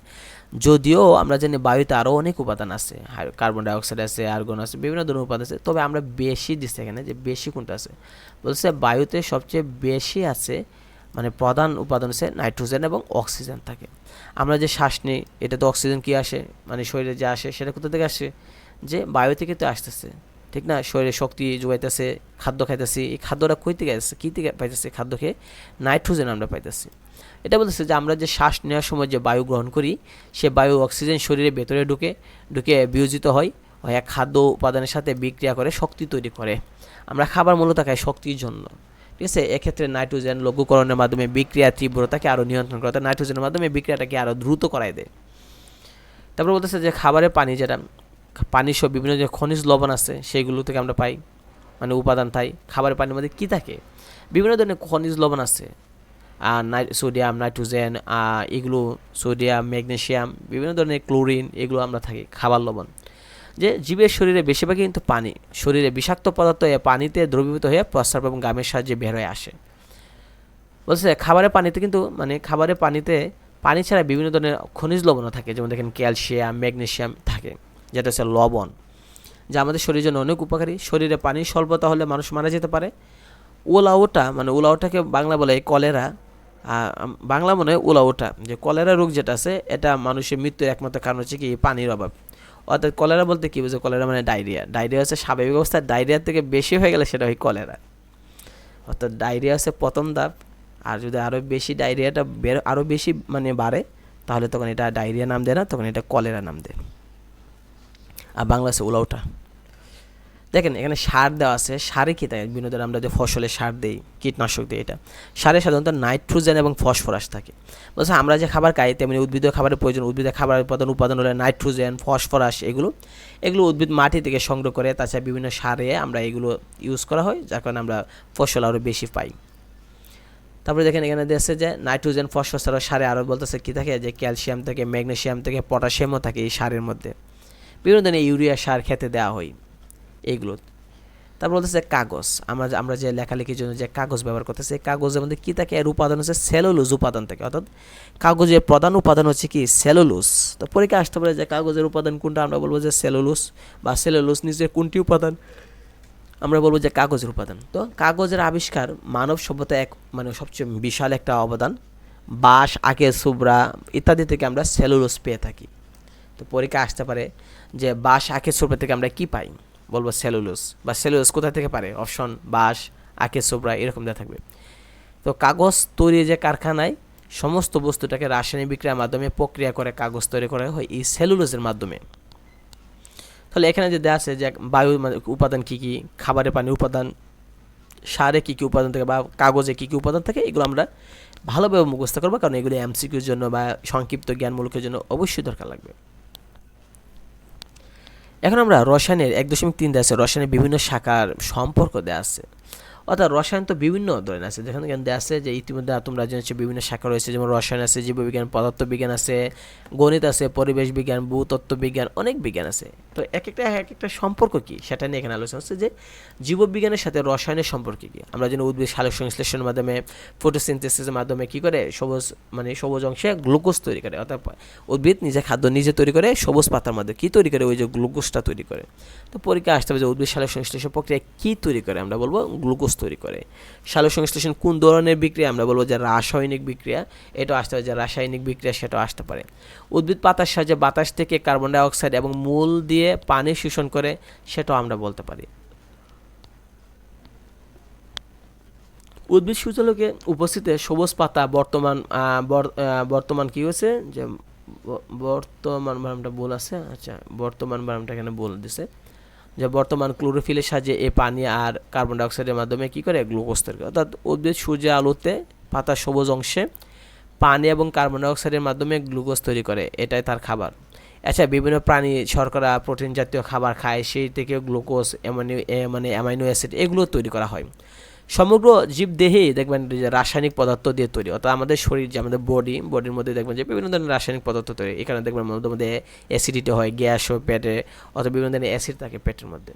যদিও আমরা জানি বায়ুতে আরও অনেক উপাদান আছে, কার্বন ডাইঅক্সাইড আছে, আর্গন আছে, বিভিন্ন ধরনের উপাদান আছে, তবে আমরা বেশি দিচ্ছি এখানে, যে বেশি কোনটা আছে, বলছে বায়ুতে সবচেয়ে বেশি আছে, প্রধান উপাদান হচ্ছে নাইট্রোজেন এবং অক্সিজেন থাকে। আমরা যে শ্বাস নিই, এটা তো অক্সিজেন কি আসে, শরীরে যে আসে সেটা কোথা থেকে আসে, যে বায়ু থেকে তো আসতেছে, ঠিক না। শরীরে শক্তি যোগাইতেছে, খাদ্য খাইতেছি, এই খাদ্যটা কই থেকে আসছে, কী থেকে পাইতেছে, খাদ্য খেয়ে নাইট্রোজেন আমরা পাইতেছি। এটা বলতেছে যে আমরা যে শ্বাস নেওয়ার সময় যে বায়ু গ্রহণ করি, সে বায়ু অক্সিজেন শরীরের ভেতরে ঢুকে বিয়োজিত হয়, এক খাদ্য উপাদানের সাথে বিক্রিয়া করে শক্তি তৈরি করে। আমরা খাবার মূলত খাই শক্তির জন্য, ঠিক আছে। এক্ষেত্রে নাইট্রোজেন লঘুকরণের মাধ্যমে বিক্রিয়ার তীব্রতাকে আরও নিয়ন্ত্রণ করে, নাইট্রোজেনের মাধ্যমে বিক্রিয়াটাকে আরও দ্রুত করাই দেয়। তারপর বলতেছে যে খাবারের পানি, যেটা পানি সব বিভিন্ন যে খনিজ লবণ আছে সেগুলো থেকে আমরা পাই, উপাদান তাই খাবারের পানির মধ্যে কী থাকে, বিভিন্ন ধরনের খনিজ লবণ আছে, সোডিয়াম, নাইট্রোজেন, এগুলো সোডিয়াম, ম্যাগনেশিয়াম, বিভিন্ন ধরনের ক্লোরিন, এগুলো আমরা থাকি খাবার লবণ। যে জীবের শরীরে বেশিরভাগই কিন্তু পানি, শরীরে বিষাক্ত পদার্থ পানিতে দ্রবীভূত হয়ে প্রস্রাব এবং গামের সাহায্যে বের হয়ে আসে। বলছে খাবারের পানিতে কিন্তু খাবারের পানিতে পানি ছাড়া বিভিন্ন ধরনের খনিজ লবণও থাকে, যেমন দেখেন ক্যালসিয়াম, ম্যাগনেশিয়াম থাকে, যেটা হচ্ছে লবণ, যা আমাদের শরীরের জন্য অনেক উপকারী। শরীরে পানির স্বল্পতা হলে মানুষ মারা যেতে পারে। উলাওটাকে বাংলা বলে কলেরা, বাংলা মনে হয় উলাওটা, যে কলেরা রোগ যেটা আছে, এটা মানুষের মৃত্যুর একমাত্র কারণ হচ্ছে কি পানির অভাব। অর্থাৎ কলেরা বলতে কী বুঝে, কলেরা ডায়রিয়া হচ্ছে স্বাভাবিক অবস্থায় ডায়রিয়ার থেকে বেশি হয়ে গেলে সেটা হয় কলেরা। অর্থাৎ ডায়রিয়া হচ্ছে প্রথম ধাপ, আর যদি আরও বেশি ডায়রিয়াটা আরও বেশি বাড়ে, তাহলে তখন এটা ডায়রিয়া নাম দেয় না, তখন এটা কলেরা নাম দেয়। আর বাংলা আছে উলাওটা। দেখেন এখানে সার দেওয়া আছে, সারে কী থাকে, বিভিন্ন ধরনের আমরা যে ফসলে সার দিই, কীটনাশক দিই, এটা সারে সাধারণত নাইট্রোজেন এবং ফসফরাস থাকে। বলছে আমরা যে খাবার খাই তেমনি উদ্ভিদীয় খাবারের প্রয়োজন, উদ্ভিদের খাবারের উপাদান হলে নাইট্রোজেন, ফসফরাস, এগুলো উদ্ভিদ মাটি থেকে সংগ্রহ করে, তাছাড়া বিভিন্ন সারে আমরা এগুলো ইউজ করা হয়, যার কারণে আমরা ফসল আরও বেশি পাই। তারপরে দেখেন এখানে দেখছে যে নাইট্রোজেন, ফসফরাস সারে আরও বলতেছে কী থাকে, যে ক্যালসিয়াম থেকে, ম্যাগনেশিয়াম থেকে, পটাশিয়ামও থাকে এই সারের মধ্যে। বিভিন্ন ধরনের ইউরিয়া সার খেতে দেওয়া হয় এইগুলো। তারপর বলতেছে কাগজ, আমরা যে লেখালেখির জন্য যে কাগজ ব্যবহার করতেছি, এই কাগজের মধ্যে কী থাকে, এর উপাদান হচ্ছে সেলুলোজ উপাদান থাকে। অর্থাৎ কাগজের প্রধান উপাদান হচ্ছে কি সেলুলোজ। তো পরীক্ষা আসতে পারে যে কাগজের উপাদান কোনটা, আমরা বলবো যে সেলুলোজ, বা সেলুলোজ নিচে কোনটি উপাদান, আমরা বলবো যে কাগজের উপাদান। তো কাগজের আবিষ্কার মানব সভ্যতা সবচেয়ে বিশাল একটা অবদান। বাঁশ, আখের ছোবড়া ইত্যাদি থেকে আমরা সেলুলোজ পেয়ে থাকি। তো পরীক্ষা আসতে পারে যে বাঁশ, আখের ছোবড়া থেকে আমরা কি পাই, বলবো সেলুলোজ। বা সেলুলোজ কোথা থেকে পারে, অপশন বাঁশ, আখের ছোবড়া, এরকম দেওয়া থাকবে। তো কাগজ তৈরি যে কারখানায় সমস্ত বস্তুটাকে রাসায়নিক বিক্রিয়ার মাধ্যমে প্রক্রিয়া করে কাগজ তৈরি করা হয় এই সেলুলোজের মাধ্যমে। তাহলে এখানে যে দেওয়া আছে যে বায়ু উপাদান কী কী, খাবারের পানির উপাদান, সারে কী কী উপাদান থাকে, বা কাগজে কী কী উপাদান থাকে, এগুলো আমরা ভালোভাবে মুখস্থ করবো, কারণ এগুলো এমসিকিউর জন্য বা সংক্ষিপ্ত জ্ঞানমূলকের জন্য অবশ্যই দরকার লাগবে। এখন আমরা রসায়নের 1.3 দেওয়া আছে, রসায়নের বিভিন্ন শাখার সম্পর্ক দেওয়া আছে। অর্থাৎ রসায়ন তো বিভিন্ন ধরনের আছে, যেখানে দেওয়া আছে যে ইতিমধ্যে তোমরা জেনেছো বিভিন্ন শাখা রয়েছে, যেমন রসায়ন আছে, জীববিজ্ঞান, পদার্থবিজ্ঞান আছে, গণিত আছে, পরিবেশ বিজ্ঞান, ভূতত্ত্ব বিজ্ঞান, অনেক বিজ্ঞান আছে। তো এক একটা সম্পর্ক কি সেটা নিয়ে এখানে আলোচনা হচ্ছে যে জীববিজ্ঞানের সাথে রসায়নের সম্পর্ক কি। আমরা যেন উদ্ভিদ সালোক সংশ্লেষণের মাধ্যমে, ফটোসিনথেসিসের মাধ্যমে কি করে সবুজ অংশে গ্লুকোজ তৈরি করে, অর্থাৎ উদ্ভিদ নিজে খাদ্য নিজে তৈরি করে, সবুজ পাতার মধ্যে কি তৈরি করে, ওই যে গ্লুকোজটা তৈরি করে। তো পরীক্ষা আসতে হবে যে উদ্ভিদ সালোক সংশ্লেষণ প্রক্রিয়া কি তৈরি করে, আমরা বলবো গ্লুকোজ তৈরি করে। সালোক সংশ্লেষণ কোন ধরনের বিক্রিয়া, আমরা বলবো যে রাসায়নিক বিক্রিয়া। এটাও আসতে পারে যে রাসায়নিক বিক্রিয়া, সেটাও আসতে পারে। উদ্ভিদ পাতার সাহায্যে বাতাস থেকে কার্বন ডাই অক্সাইড এবং মূল দিয়ে পানি শোষণ করে, সেটাও আমরা বলতে পারি। উদ্ভিদ সূর্যালোকে উপস্থিতে সবুজ পাতা বর্তমান কি হয়েছে যে বর্তমান বানানটা ভুল আছে, আচ্ছা বর্তমান বানানটা এখানে ভুল দিছে, যে বর্তমান ক্লোরোফিলের সাহায্যে এই পানি আর কার্বন ডাই অক্সাইডের মাধ্যমে কি করে গ্লুকোজ তৈরি করে। অর্থাৎ উদ্ভিদ সূর্যের আলোতে পাতার সবুজ অংশে পানি এবং কার্বন ডাই অক্সাইডের মাধ্যমে গ্লুকোজ তৈরি করে, এটাই তার খাবার। আচ্ছা, বিভিন্ন প্রাণী শর্করা, প্রোটিন জাতীয় খাবার খায়, সেই থেকে গ্লুকোজ, অ্যামাইনো অ্যাসিড এগুলো তৈরি করা হয়। সমগ্র জীবদেহেই দেখবেন যে রাসায়নিক পদার্থ দিয়ে তৈরি, অর্থাৎ আমাদের শরীর যে আমাদের বডির মধ্যে দেখবেন যে বিভিন্ন ধরনের রাসায়নিক পদার্থ তৈরি। এখানে দেখবেন মধ্যে অ্যাসিডিটি হয়, গ্যাস হয় পেটে, অথবা বিভিন্ন ধরনের অ্যাসিড থাকে পেটের মধ্যে।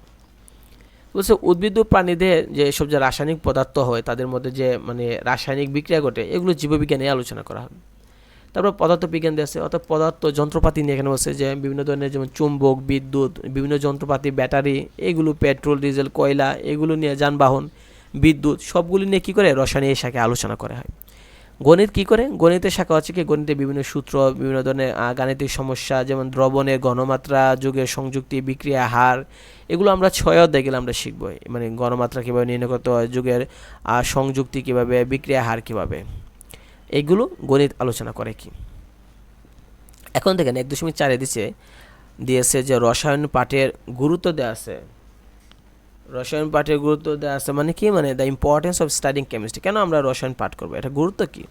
বলছে উদ্ভিদ ও প্রাণীদের যে সব যে রাসায়নিক পদার্থ হয়, তাদের মধ্যে যে রাসায়নিক বিক্রিয়া ঘটে, এগুলো জীববিজ্ঞানে আলোচনা করা হবে। তারপর পদার্থবিজ্ঞান দিয়ে আছে, অর্থাৎ পদার্থ যন্ত্রপাতি নিয়ে এখানে বলছে যে বিভিন্ন ধরনের যেমন চুম্বক, বিদ্যুৎ, বিভিন্ন যন্ত্রপাতি, ব্যাটারি, এগুলো পেট্রোল, ডিজেল, কয়লা, এগুলো নিয়ে যানবাহন, বিদ্যুৎ, সবগুলি নিয়ে কী করে রসায়ন এই শাখায় আলোচনা করা হয়। গণিত কী করে, গণিতের শাখা হচ্ছে কি গণিতে বিভিন্ন সূত্র, বিভিন্ন ধরনের গাণিতিক সমস্যা, যেমন দ্রবণের ঘনমাত্রা, যৌগের সংযুক্তি, বিক্রিয়া হার, এগুলো আমরা 6 অধ্যায়ে গেলে আমরা শিখবো। ঘনমাত্রা কীভাবে নির্ণয় করতে হয়, যৌগের সংযুক্তি কীভাবে, বিক্রিয়া হার কীভাবে, এইগুলো গণিত আলোচনা করে কি। এখন দেখেন 1.4 দিয়েছে যে রসায়ন পাঠের গুরুত্ব দেওয়া আছে। রসায়ন পাঠের গুরুত্ব দেওয়া আছে কি the importance of studying chemistry. কেন আমরা রসায়ন পাঠ করবো, এটা গুরুত্ব কি।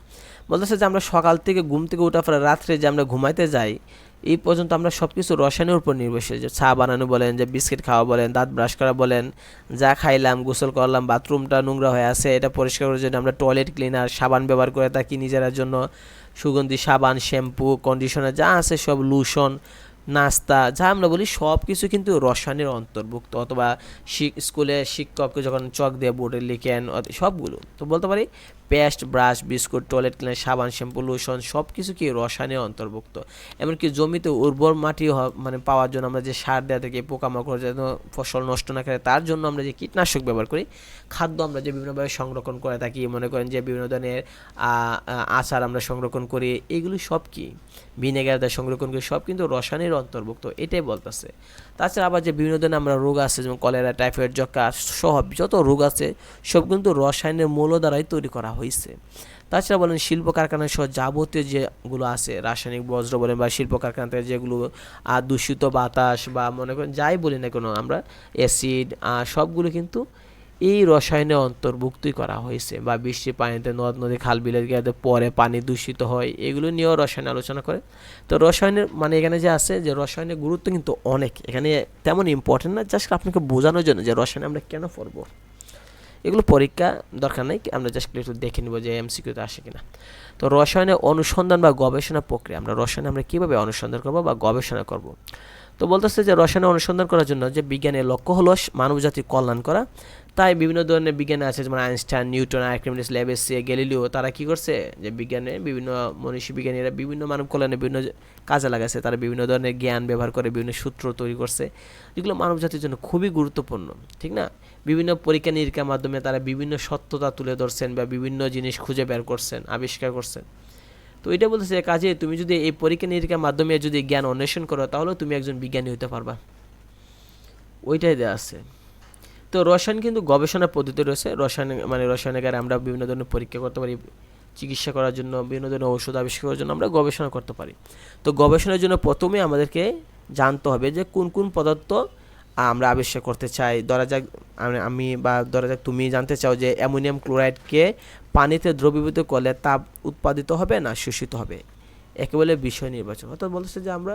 বলতেছে যে আমরা সকাল থেকে ঘুম থেকে ওঠার পরে রাত্রে যে আমরা ঘুমাইতে যাই, এই পর্যন্ত আমরা সব কিছু রসায়নের উপর নির্ভরশীল। যে চা বানানো বলেন, যে বিস্কিট খাওয়া বলেন, দাঁত ব্রাশ করা বলেন, যা খাইলাম, গোসল করলাম, বাথরুমটা নোংরা হয়ে আছে, এটা পরিষ্কার করার জন্য আমরা টয়লেট ক্লিনার, সাবান ব্যবহার করে থাকি নিজের জন্য, সুগন্ধি সাবান, শ্যাম্পু, কন্ডিশনার যা আছে সব, লোশন, নাস্তা, যা আমরা বলি সব কিছু কিন্তু রসায়নের অন্তর্ভুক্ত। অথবা স্কুলে শিক্ষককে যখন চক দিয়ে বোর্ডে লিখেন, সবগুলো তো বলতে পারি paste, brush, biscuit, toilet cleaner, সাবান, শ্যাম্পু, লোশন, সব কিছু কি রসায়নের অন্তর্ভুক্ত। এমনকি জমিতে উর্বর মাটি পাওয়ার জন্য আমরা যে সার দেওয়া থাকি, পোকামাকড় যেন ফসল নষ্ট না করে, তার জন্য আমরা যে কীটনাশক ব্যবহার করি, খাদ্য আমরা যে বিভিন্নভাবে সংরক্ষণ করে থাকি, মনে করেন যে বিভিন্ন ধরনের আচার আমরা সংরক্ষণ করি, এগুলি সব কি ভিনেগার দিয়ে সংরক্ষণ করি, সব কিন্তু রসায়নের অন্তর্ভুক্ত, এটাই বলতেছে। তাছাড়া আবার যে বিভিন্ন ধরনের আমরা রোগ আছে, যেমন কলেরা, টাইফয়েড, যক্ষা সহ যত রোগ আছে সব কিন্তু রসায়নের মূল দ্বারাই তৈরি করা হয়েছে। তাছাড়া বলেন শিল্প কারখানা সহ যাবতীয় যেগুলো আছে, রাসায়নিক বজ্র বলেন বা শিল্প কারখানা থেকে যেগুলো দূষিত বাতাস বা মনে করেন যাই বলি না কেন আমরা, অ্যাসিড, সবগুলো কিন্তু এই রসায়নে অন্তর্ভুক্তই করা হয়েছে। বা বৃষ্টির পানিতে, নদ নদী, খাল বিলের গিয়ে পরে পানি দূষিত হয়, এগুলো নিয়েও রসায়ন আলোচনা করে। তো রসায়নের এখানে যে আছে যে রসায়নের গুরুত্ব কিন্তু অনেক, এখানে তেমন ইম্পর্টেন্ট না, জাস্ট আপনাকে বোঝানোর জন্য যে রসায়ন আমরা কেন পড়বো। এগুলো পরীক্ষা দরকার নেই, আমরা জাস্ট একটু দেখে নিব যে এমসিকিউতে আসে কিনা। তো রসায়নের অনুসন্ধান বা গবেষণা প্রক্রিয়া, রসায়নে আমরা কীভাবে অনুসন্ধান করব বা গবেষণা করব। তো বলতেছে যে রসায়নে অনুসন্ধান করার জন্য যে বিজ্ঞানের লক্ষ্য হলো মানবজাতির কল্যাণ করা। তাই বিভিন্ন ধরনের বিজ্ঞানে আছে, যেমন আইনস্টাইন, নিউটন, আর্কিমিডিস, ল্যাভেসিয়ার, গ্যালিলিও, তারা কী করছে যে বিজ্ঞানে বিভিন্ন মনীষী বিজ্ঞানীরা বিভিন্ন মানব কল্যাণে বিভিন্ন কাজে লাগাচ্ছে। তারা বিভিন্ন ধরনের জ্ঞান ব্যবহার করে বিভিন্ন সূত্র তৈরি করছে, যেগুলো মানবজাতির জন্য খুবই গুরুত্বপূর্ণ, ঠিক না। বিভিন্ন পরীক্ষা নিরীক্ষার মাধ্যমে তারা বিভিন্ন সত্যতা তুলে ধরছেন বা বিভিন্ন জিনিস খুঁজে বের করছেন, আবিষ্কার করছেন। তো এটা বলতেছে কাজে তুমি যদি এই পরীক্ষা নিরীক্ষার মাধ্যমে যদি জ্ঞান অন্বেষণ করো, তাহলে তুমি একজন বিজ্ঞানী হতে পারবা, ওইটাই দেওয়া আছে। তো রসায়ন কিন্তু গবেষণা পদ্ধতি রয়েছে। রসায়নাগারে আমরা বিভিন্ন ধরনের পরীক্ষা করতে পারি, চিকিৎসা করার জন্য, বিভিন্ন ধরনের ঔষধ আবিষ্কার করার জন্য আমরা গবেষণা করতে পারি। তো গবেষণার জন্য প্রথমে আমাদেরকে জানতে হবে যে কোন কোন পদার্থ আমরা আবিষ্কার করতে চাই। ধরা যাক তুমি জানতে চাও যে অ্যামোনিয়াম ক্লোরাইডকে পানিতে দ্রবীভূত করলে তাপ উৎপাদিত হবে না শোষিত হবে, একেবারে বিষয় নির্বাচন। অর্থাৎ বলতেছে যে আমরা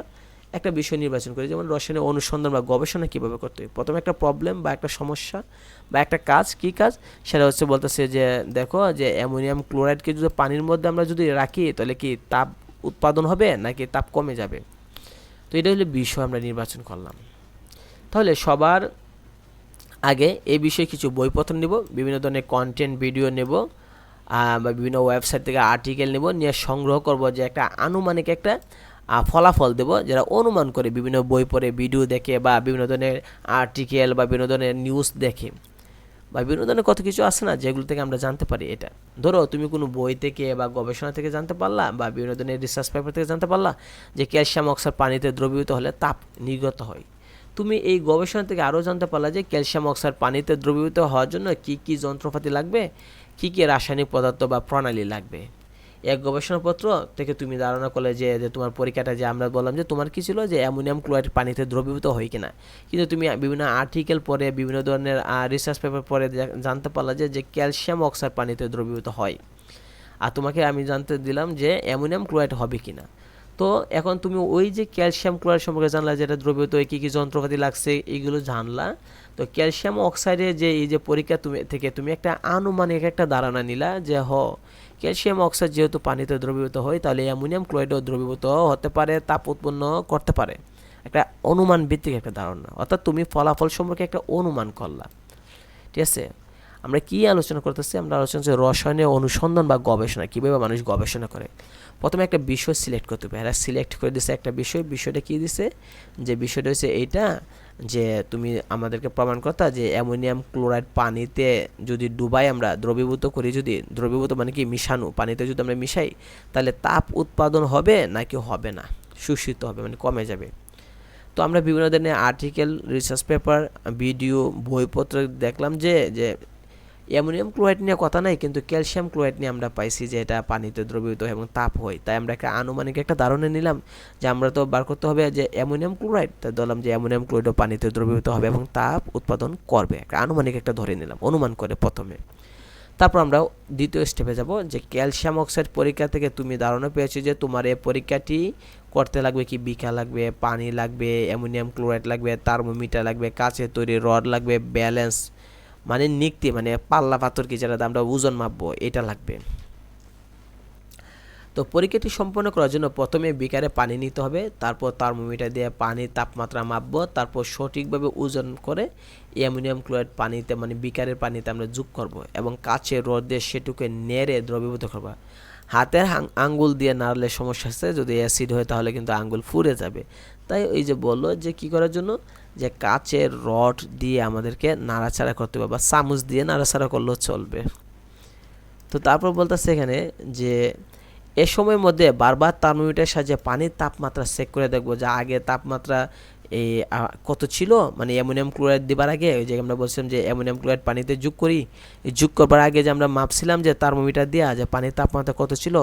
একটা বিষয় নির্বাচন করি, যেমন রসায়নের অনুসন্ধান বা গবেষণা কীভাবে করতে হয়। প্রথমে একটা প্রবলেম বা একটা সমস্যা বা একটা কাজ, কী কাজ সেটা হচ্ছে বলতেছে যে দেখো যে অ্যামোনিয়াম ক্লোরাইডকে যদি পানির মধ্যে আমরা যদি রাখি তাহলে কি তাপ উৎপাদন হবে নাকি তাপ কমে যাবে। তো এটা হলো বিষয় আমরা নির্বাচন করলাম। তাহলে সবার আগে এই বিষয়ে কিছু বইপত্র নেব, বিভিন্ন ধরনের কন্টেন্ট ভিডিও নেব বা বিভিন্ন ওয়েবসাইট থেকে আর্টিকেল নেব, নিয়ে সংগ্রহ করব যে একটা আনুমানিক একটা ফলাফল দেব, যারা অনুমান করে বিভিন্ন বই পড়ে, ভিডিও দেখে বা বিভিন্ন ধরনের আর্টিকেল বা বিভিন্ন ধরনের নিউজ দেখে বা বিভিন্ন ধরনের কত কিছু আছে না যেগুলো থেকে আমরা জানতে পারি। এটা ধরো তুমি কোনো বই থেকে বা গবেষণা থেকে জানতে পারলা বা বিভিন্ন ধরনের রিসার্চ পেপার থেকে জানতে পারলা যে ক্যালসিয়াম অক্সাইড পানিতে দ্রবীভূত হলে তাপ নির্গত হয়। তুমি এই গবেষণা থেকে আরও জানতে পারলা যে ক্যালসিয়াম অক্সাইড পানিতে দ্রবীভূত হওয়ার জন্য কী কী যন্ত্রপাতি লাগবে, কী কী রাসায়নিক পদার্থ বা প্রণালী লাগবে। এক গবেষণাপত্র থেকে তুমি ধারণা করলে যে তোমার পরীক্ষাটা যে আমরা বললাম যে তোমার কী ছিল যে অ্যামোনিয়াম ক্লোরাইড পানিতে দ্রবীভূত হয় কিনা, কিন্তু তুমি বিভিন্ন আর্টিকেল পড়ে বিভিন্ন ধরনের রিসার্চ পেপার পড়ে জানতে পারলা যে ক্যালসিয়াম অক্সাইড পানিতে দ্রবীভূত হয়, আর তোমাকে আমি জানতে দিলাম যে অ্যামোনিয়াম ক্লোরাইড হবে কিনা। তো এখন তুমি ওই যে ক্যালসিয়াম ক্লোরাইড সম্পর্কে জানলা, যেটা দ্রবীভূত কী কী যন্ত্রপাতি লাগছে এগুলো জানলা। তো ক্যালসিয়াম অক্সাইডের যে এই যে পরীক্ষা তুমি একটা আনুমানিক একটা ধারণা নিলা যে ক্যালসিয়াম অক্সাইড যেহেতু পানিতে দ্রবীভূত হয় তাহলে অ্যামোনিয়াম ক্লোরাইডও দ্রবীভূত হতে পারে, তাপ উৎপন্ন করতে পারে। একটা অনুমান ভিত্তিক একটা ধারণা, অর্থাৎ তুমি ফলাফল সম্পর্কে একটা অনুমান করলা। ঠিক আছে, আমরা কি আলোচনা করতেছি, আমরা আলোচনা করছি রসায়নের অনুসন্ধান বা গবেষণা, কীভাবে মানুষ গবেষণা করে। প্রথমে একটা বিষয় সিলেক্ট করতে হবে, এরা সিলেক্ট করে দিছে একটা বিষয়টা কী দিছে, যে বিষয়টা হচ্ছে এইটা যে তুমি আমাদেরকে প্রমাণ করতা যে অ্যামোনিয়াম ক্লোরাইড পানিতে যদি ডুবাই আমরা দ্রবীভূত করি, যদি দ্রবীভূত মানে কি মিশানো পানিতে যদি আমরা মিশাই তাহলে তাপ উৎপাদন হবে নাকি হবে না, শোষিত হবে মানে কমে যাবে। তো আমরা বিভিন্ন ধরনের আর্টিকেল, রিসার্চ পেপার, ভিডিও, বইপত্র দেখলাম যে অ্যামোনিয়াম ক্লোরাইড নিয়ে কথা নাই, কিন্তু ক্যালসিয়াম ক্লোরাইড নিয়ে আমরা পাইছি যে এটা পানিতে দ্রবীভূত এবং তাপ হয়। তাই আমরা একটা আনুমানিক একটা ধারণা নিলাম যে আমরা তো বার করতে হবে যে অ্যামোনিয়াম ক্লোরাইড, তাই ধরলাম যে অ্যামোনিয়াম ক্লোরাইডও পানিতে দ্রবীভূত হবে এবং তাপ উৎপাদন করবে, একটা আনুমানিক একটা ধরে নিলাম অনুমান করে প্রথমে। তারপর আমরা দ্বিতীয় স্টেপে যাব যে ক্যালসিয়াম অক্সাইড পরীক্ষা থেকে তুমি ধারণা পেয়েছি যে তোমার এই পরীক্ষাটি করতে লাগবে কি বিকা লাগবে, পানি লাগবে, অ্যামোনিয়াম ক্লোরাইড লাগবে, থার্মোমিটার লাগবে, কাচের তৈরি রড লাগবে, ব্যালেন্স মানে নিক্তি মানে পাল্লা পাথর কি যেটা আমরা ওজন মাপবো এটা লাগবে। তো পরীক্ষাটি সম্পন্ন করার জন্য প্রথমে বিকারে পানি নিতে হবে, তারপর থার্মোমিটার দিয়ে পানির তাপমাত্রা মাপবো, তারপর সঠিকভাবে ওজন করে অ্যামোনিয়াম ক্লোরাইড পানিতে মানে বিকারের পানিতে আমরা যোগ করব এবং কাচের রড দিয়ে সেটুকে নেড়ে দ্রবীভূত করব। হাতের আঙ্গুল দিয়ে নাড়লে সমস্যা আছে, যদি অ্যাসিড হয় তাহলে কিন্তু আঙ্গুল ফুরে যাবে। তাই ওই যে বললো যে কী করার জন্য, যে কাচের রড দিয়ে আমাদেরকে নাড়াচাড়া করতে হবে বা চামচ দিয়ে নাড়াচাড়া করলেও চলবে। তো তারপর বলতেছে এখানে যে এ সময়ের মধ্যে বারবার থার্মোমিটারের সাহায্যে পানির তাপমাত্রা চেক করে দেখবো যে আগে তাপমাত্রা এই কত ছিল, মানে অ্যামোনিয়াম ক্লোরাইড দেবার আগে ওই যে আমরা বলছিলাম যে অ্যামোনিয়াম ক্লোরাইড পানিতে যোগ করি, যোগ করবার আগে যে আমরা মাপছিলাম যে থার্মোমিটার দিয়ে যে পানির তাপমাত্রা কত ছিল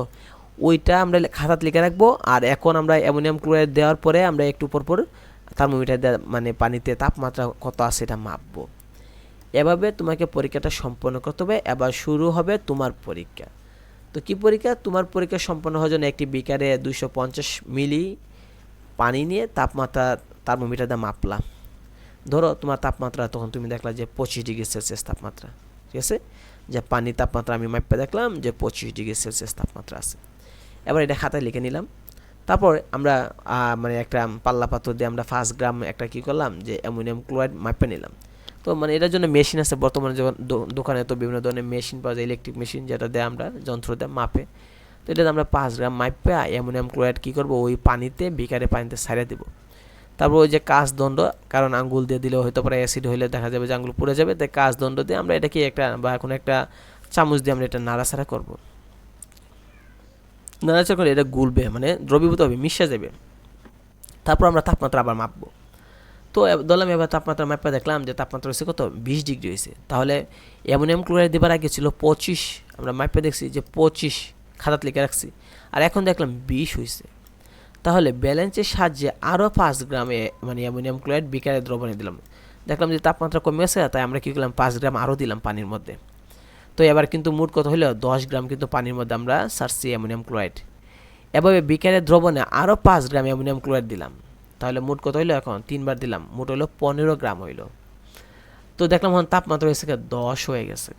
ওইটা আমরা খাতাতে লিখে রাখবো। আর এখন আমরা অ্যামোনিয়াম ক্লোরাইড দেওয়ার পরে আমরা একটু পরপর থার্মোমিটার দিয়ে মানে পানিতে তাপমাত্রা কত আছে এটা মাপবো। এভাবে তোমাকে পরীক্ষাটা সম্পন্ন করতে হবে। এবার শুরু হবে তোমার পরীক্ষা। তো কি পরীক্ষা, তোমার পরীক্ষা সম্পন্ন হওয়ার জন্য একটি বিকারে 250 মিলি পানি নিয়ে তাপমাত্রা থার্মোমিটার দিয়ে মাপলাম। ধরো তোমার তাপমাত্রা তখন তুমি দেখলা যে 25 ডিগ্রি সেলসিয়াস তাপমাত্রা, ঠিক আছে, যে পানির তাপমাত্রা আমি মাপে দেখলাম যে 25 ডিগ্রি সেলসিয়াস তাপমাত্রা আছে। এবার এটা খাতায় লিখে নিলাম। তারপর আমরা মানে একটা পাল্লা পাথর দিয়ে আমরা 5 গ্রাম একটা কী করলাম যে অ্যামোনিয়াম ক্লোরাইড মাপে নিলাম। তো মানে এটার জন্য মেশিন আছে বর্তমানে, যখন দোকানে তো বিভিন্ন ধরনের মেশিন পাওয়া যায়, ইলেকট্রিক মেশিন, যেটা দিয়ে আমরা যন্ত্র দিয়ে মাপে। তো এটা আমরা 5 গ্রাম মাপে অ্যামোনিয়াম ক্লোরাইড কী করবো ওই পানিতে বিকারে পানিতে ছাড়িয়ে দেবো। তারপর ওই যে কাঁচদণ্ড, কারণ আঙ্গুল দিয়ে দিলেও হয়তো পরে অ্যাসিড হইলে দেখা যাবে যে আঙ্গুল পুড়ে যাবে, তাই কাঁচদণ্ড দিয়ে আমরা এটাকে একটা বা এখন একটা চামচ দিয়ে আমরা এটা নাড়াচাড়া করবো। নাড়াচাড়া করে এটা গুলবে মানে দ্রবীভূত হবে, মিশে যাবে। তারপর আমরা তাপমাত্রা আবার মাপবো। তো ধরলাম এবার তাপমাত্রা মাপা দেখলাম যে তাপমাত্রা হচ্ছে কত 20 ডিগ্রি হয়েছে। তাহলে অ্যামোনিয়াম ক্লোরাইড দেবার আগে ছিল 25, আমরা মাপে দেখছি যে 25 খাতাত লিখে রাখছি, আর এখন দেখলাম 20 হয়েছে। তাহলে ব্যালেন্সের সাহায্যে আরও 5 গ্রামে মানে অ্যামোনিয়াম ক্লোরাইড বিকারে দ্রবণে দিলাম। দেখলাম যে তাপমাত্রা কমে গেছে, তাই আমরা কী করলাম 5 গ্রাম আরও দিলাম পানির মধ্যে। তো এবার কিন্তু মোট কত হলো 10 গ্রাম কিন্তু পানির মধ্যে আমরা ছাড়ছি অ্যামোনিয়াম ক্লোরাইড। এভাবে বিকারের দ্রবণে আরও 5 গ্রাম অ্যামোনিয়াম ক্লোরাইড দিলাম। তাহলে মোট কত হইলো, এখন 3 বার দিলাম, মোট হইলো 15 গ্রাম হইলো। তো দেখলাম এখন তাপমাত্রা হয়েছে 10 হয়ে গেছে।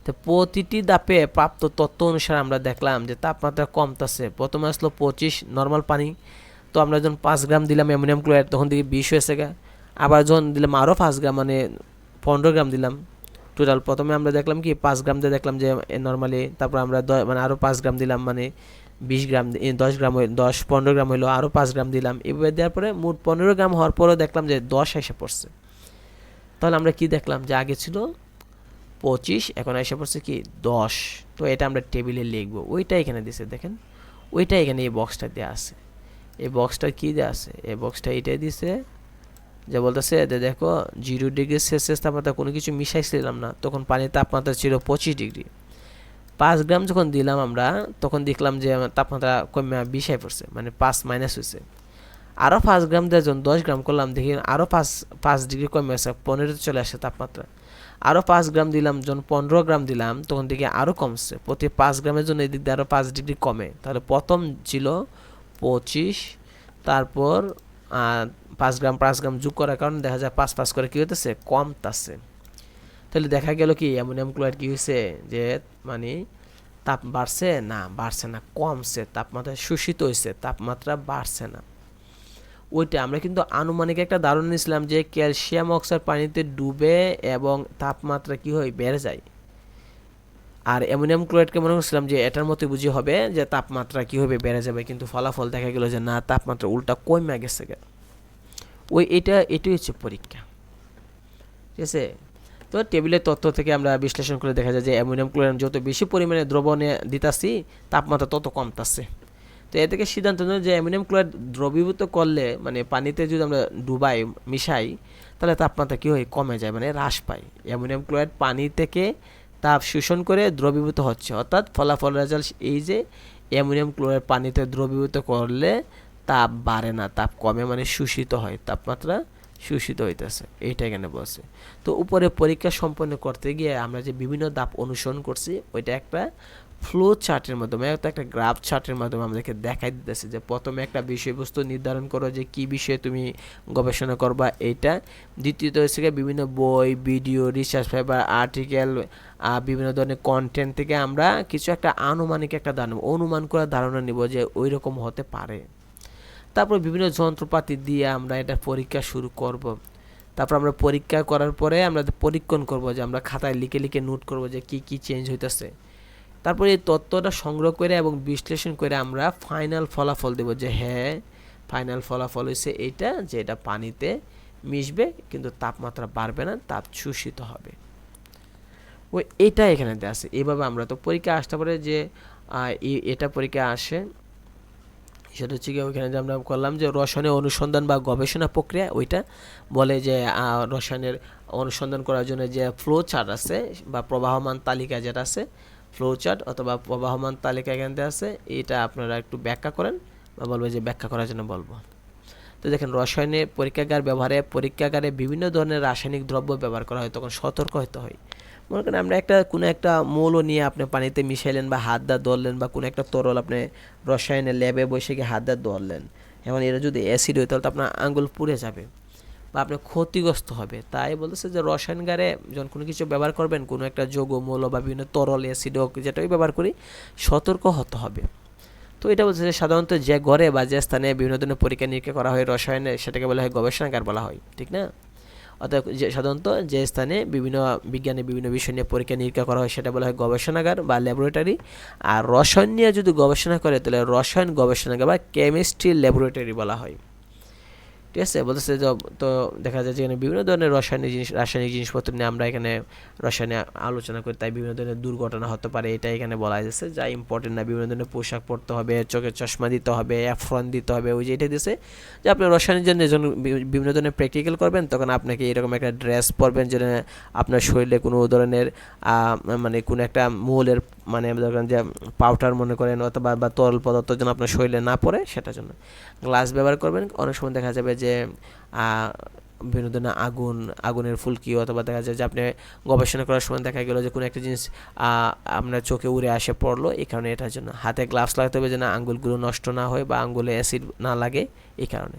তো প্রতিটি ধাপে প্রাপ্ত তথ্য অনুসারে আমরা দেখলাম যে তাপমাত্রা কমতেছে। প্রথমে আসলো 25 নর্মাল পানি, তো আমরা যখন 5 গ্রাম দিলাম অ্যামোনিয়াম ক্লোরাইড তখন থেকে 20 হয়েছে। আবার যখন দিলাম আরও 5 গ্রাম মানে 15 গ্রাম দিলাম টোটাল। প্রথমে আমরা দেখলাম কি 5 গ্রাম দিয়ে দেখলাম যে নর্মালি, তারপর আমরা মানে আরও 5 গ্রাম দিলাম মানে 20 গ্রাম, 10 গ্রাম 15 গ্রাম হইলো, আরও 5 গ্রাম দিলাম। এভাবে দেওয়ার পরে মোট 15 গ্রাম হওয়ার পরেও দেখলাম যে 10 এসে পড়ছে। তাহলে আমরা কি দেখলাম যে আগে ছিল 25, এখন এসে পড়ছে কি 10। তো এটা আমরা টেবিলে লিখবো, ওইটা এখানে দিছে দেখেন, ওইটা এখানে এই বক্সটা দেওয়া আছে। এই বক্সটা কি দেওয়া আছে, এই বক্সটা এইটাই দিছে যে বলতেছে যে দেখো 0 ডিগ্রি সেলসিয়াস তাপমাত্রা কোনো কিছু মিশাইছিলাম না, তখন পানির তাপমাত্রা ছিল 25 ডিগ্রি। 5 গ্রাম যখন দিলাম আমরা তখন দেখলাম যে তাপমাত্রা কমে 20 পড়ছে, মানে 5 মাইনাস হয়েছে। আরও 5 গ্রাম দিয়ে যখন 10 গ্রাম করলাম দেখি আরও 5 ডিগ্রি কমে আসে, 15 চলে আসে তাপমাত্রা। আরও 5 গ্রাম দিলাম, যখন 15 গ্রাম দিলাম তখন দেখি আরও কমছে, প্রতি 5 গ্রামের জন্য এই দিক দিয়ে আরও 5 ডিগ্রি কমে। তাহলে প্রথম ছিল 25, তারপর 5 গ্রাম 5 গ্রাম যোগ করার কারণে দেখা যায় 5 করে কী হতেছে, কমতাছে। তাহলে দেখা গেল কি অ্যামোনিয়াম ক্লোরাইড কী হয়েছে, যে মানে তাপ বাড়ছে না, বাড়ছে না, কমছে, তাপমাত্রা শোষিত হয়েছে, তাপমাত্রা বাড়ছে না। ওইটা আমরা কিন্তু আনুমানিক একটা ধারণা নিয়েছিলাম যে ক্যালসিয়াম অক্সাইড পানিতে ডুবে এবং তাপমাত্রা কি হয়, বেড়ে যায়। আর অ্যামোনিয়াম ক্লোরাইডকে মনে করছিলাম যে এটার মতো বুঝি হবে যে তাপমাত্রা কি হবে, বেড়ে যাবে, কিন্তু ফলাফল দেখা গেল যে না, তাপমাত্রা উল্টা কমে গেছে। এটাই হচ্ছে পরীক্ষা, ঠিক আছে। তো টেবিলের তথ্য থেকে আমরা বিশ্লেষণ করে দেখা যায় যে অ্যামোনিয়াম ক্লোরাইড যত বেশি পরিমাণে দ্রবণে দিতাছি তাপমাত্রা তত কমতাছে। তো এ থেকে সিদ্ধান্ত নেই যে অ্যামোনিয়াম ক্লোরাইড দ্রবীভূত করলে, মানে পানিতে যদি আমরা ডুবাই মিশাই, তাহলে তাপমাত্রা কী হয়, কমে যায়, মানে হ্রাস পায়। অ্যামোনিয়াম ক্লোরাইড পানি থেকে তাপ শোষণ করে দ্রবীভূত হচ্ছে, অর্থাৎ ফলাফল রেজাল্ট এই যে অ্যামোনিয়াম ক্লোরাইড পানিতে দ্রবীভূত করলে তাপ বাড়ে না, তাপ কমে, মানে শোষিত হয়, তাপমাত্রা শোষিত হইতেছে, এইটা এখানে বলছে। তো উপরে পরীক্ষা সম্পন্ন করতে গিয়ে আমরা যে বিভিন্ন ধাপ অনুসরণ করছি, ওইটা একটা ফ্লো চার্টের মাধ্যমে, একটা গ্রাফ চার্টের মাধ্যমে আমাদেরকে দেখাই দিতেছে যে প্রথমে একটা বিষয়বস্তু নির্ধারণ করো যে কী বিষয়ে তুমি গবেষণা করবা, এইটা। দ্বিতীয়ত হচ্ছে বিভিন্ন বই, ভিডিও, রিসার্চ পেপার, আর্টিকেল, বিভিন্ন ধরনের কন্টেন্ট থেকে আমরা কিছু একটা আনুমানিক একটা অনুমান করার ধারণা নিব যে ওই রকম হতে পারে। তারপর বিভিন্ন যন্ত্রপাতি দিয়ে আমরা এটা পরীক্ষা শুরু করব। তারপর আমরা পরীক্ষা করার পরে আমরা পরীক্ষণ করব, যে আমরা খাতায় লিখে লিখে নোট করব যে কি কি চেঞ্জ হইতেছে। তারপরে এই তথ্যটা সংগ্রহ করে এবং বিশ্লেষণ করে আমরা ফাইনাল ফলাফল দেব যে হ্যাঁ, ফাইনাল ফলাফল হয়েছে এইটা, যে এটা পানিতে মিশবে কিন্তু তাপমাত্রা বাড়বে না, তাপ শোষিত হবে। এটা এখানে দেওয়া আছে। এইভাবে আমরা তো পরীক্ষা আসতে পারে যে এটা পরীক্ষা আসে, সেটা হচ্ছে কি ওইখানে যে আমরা করলাম যে রসায়নের অনুসন্ধান বা গবেষণা প্রক্রিয়া, ওইটা বলে যে রসায়নের অনুসন্ধান করার জন্য যে ফ্লো চার্ট আছে বা প্রবাহমান তালিকা যেটা আছে, ফ্লো চার্ট অথবা প্রবাহমান তালিকা এখান থেকে আছে, এটা আপনারা একটু ব্যাখ্যা করেন বা বলবো যে ব্যাখ্যা করার জন্য বলবো। তো দেখেন, রসায়নে পরীক্ষাগার ব্যবহারে পরীক্ষাগারে বিভিন্ন ধরনের রাসায়নিক দ্রব্য ব্যবহার করা হয়, তখন সতর্ক হতে হয়। মনে করেন আমরা কোনো একটা মৌল নিয়ে আপনি পানিতে মিশাইলেন বা হাত দিয়ে ধরলেন, বা কোনো একটা তরল আপনি রসায়নের ল্যাবে বসে গিয়ে হাত দিয়ে ধরলেন, এখন এটা যদি অ্যাসিড হয় তাহলে তো আপনার আঙুল পুড়ে যাবে বা আপনার ক্ষতিগ্রস্ত হবে। তাই বলতেছে যে রসায়নগারে যখন কোনো কিছু ব্যবহার করবেন, কোনো একটা যৌগ, মৌল বা বিভিন্ন তরল, অ্যাসিড হোক, যেটাই ব্যবহার করি, সতর্ক হতে হবে। তো এটা বলছে যে সাধারণত যে ঘরে বা যে স্থানে বিভিন্ন ধরনের পরীক্ষা নিরীক্ষা করা হয় রসায়নে, সেটাকে বলা হয় গবেষণাগার বলা হয়, ঠিক না। অর্থাৎ সাধারণত যে স্থানে বিভিন্ন বিজ্ঞানের বিভিন্ন বিষয় নিয়ে পরীক্ষা নিরীক্ষা করা হয় সেটা বলা হয় গবেষণাগার বা ল্যাবরেটরি। আর রসায়ন নিয়ে যদি গবেষণা করে তাহলে রসায়ন গবেষণাগার বা কেমিস্ট্রি ল্যাবরেটরি বলা হয়, ঠিক আছে। বলতেছে তো দেখা যায় যে এখানে বিভিন্ন ধরনের রাসায়নিক জিনিসপত্র নিয়ে আমরা এখানে রসায়নে আলোচনা করি, তাই বিভিন্ন ধরনের দুর্ঘটনা হতে পারে, এটা এখানে বলা যাচ্ছে। যা ইম্পর্টেন্ট না, বিভিন্ন ধরনের পোশাক পরতে হবে, চোখে চশমা দিতে হবে, অ্যাফ্রন দিতে হবে, ওই যে এটা দিচ্ছে যে আপনি রসায়নের জন্য বিভিন্ন ধরনের প্র্যাকটিক্যাল করবেন, তখন আপনাকে এরকম একটা ড্রেস পরবেন যেটা আপনার শরীরে কোনো ধরনের মানে কোনো একটা মৌলের, মানে ধরেন যে পাউডার মনে করেন অথবা বা তরল পদার্থ যেন আপনার শরীরে না পড়ে, সেটার জন্য গ্লাস ব্যবহার করবেন। অনেক সময় দেখা যাবে যে বিভিন্ন ধরনের আগুনের ফুলকি, অথবা দেখা যায় যে আপনি গবেষণা করার সময় দেখা গেল যে কোনো একটা জিনিস আপনার চোখে উড়ে আসে পড়লো, এই কারণে এটার জন্য হাতে গ্লাভস লাগাতে হবে যেন আঙ্গুলগুলো নষ্ট না হয় বা আঙ্গুলে অ্যাসিড না লাগে, এই কারণে।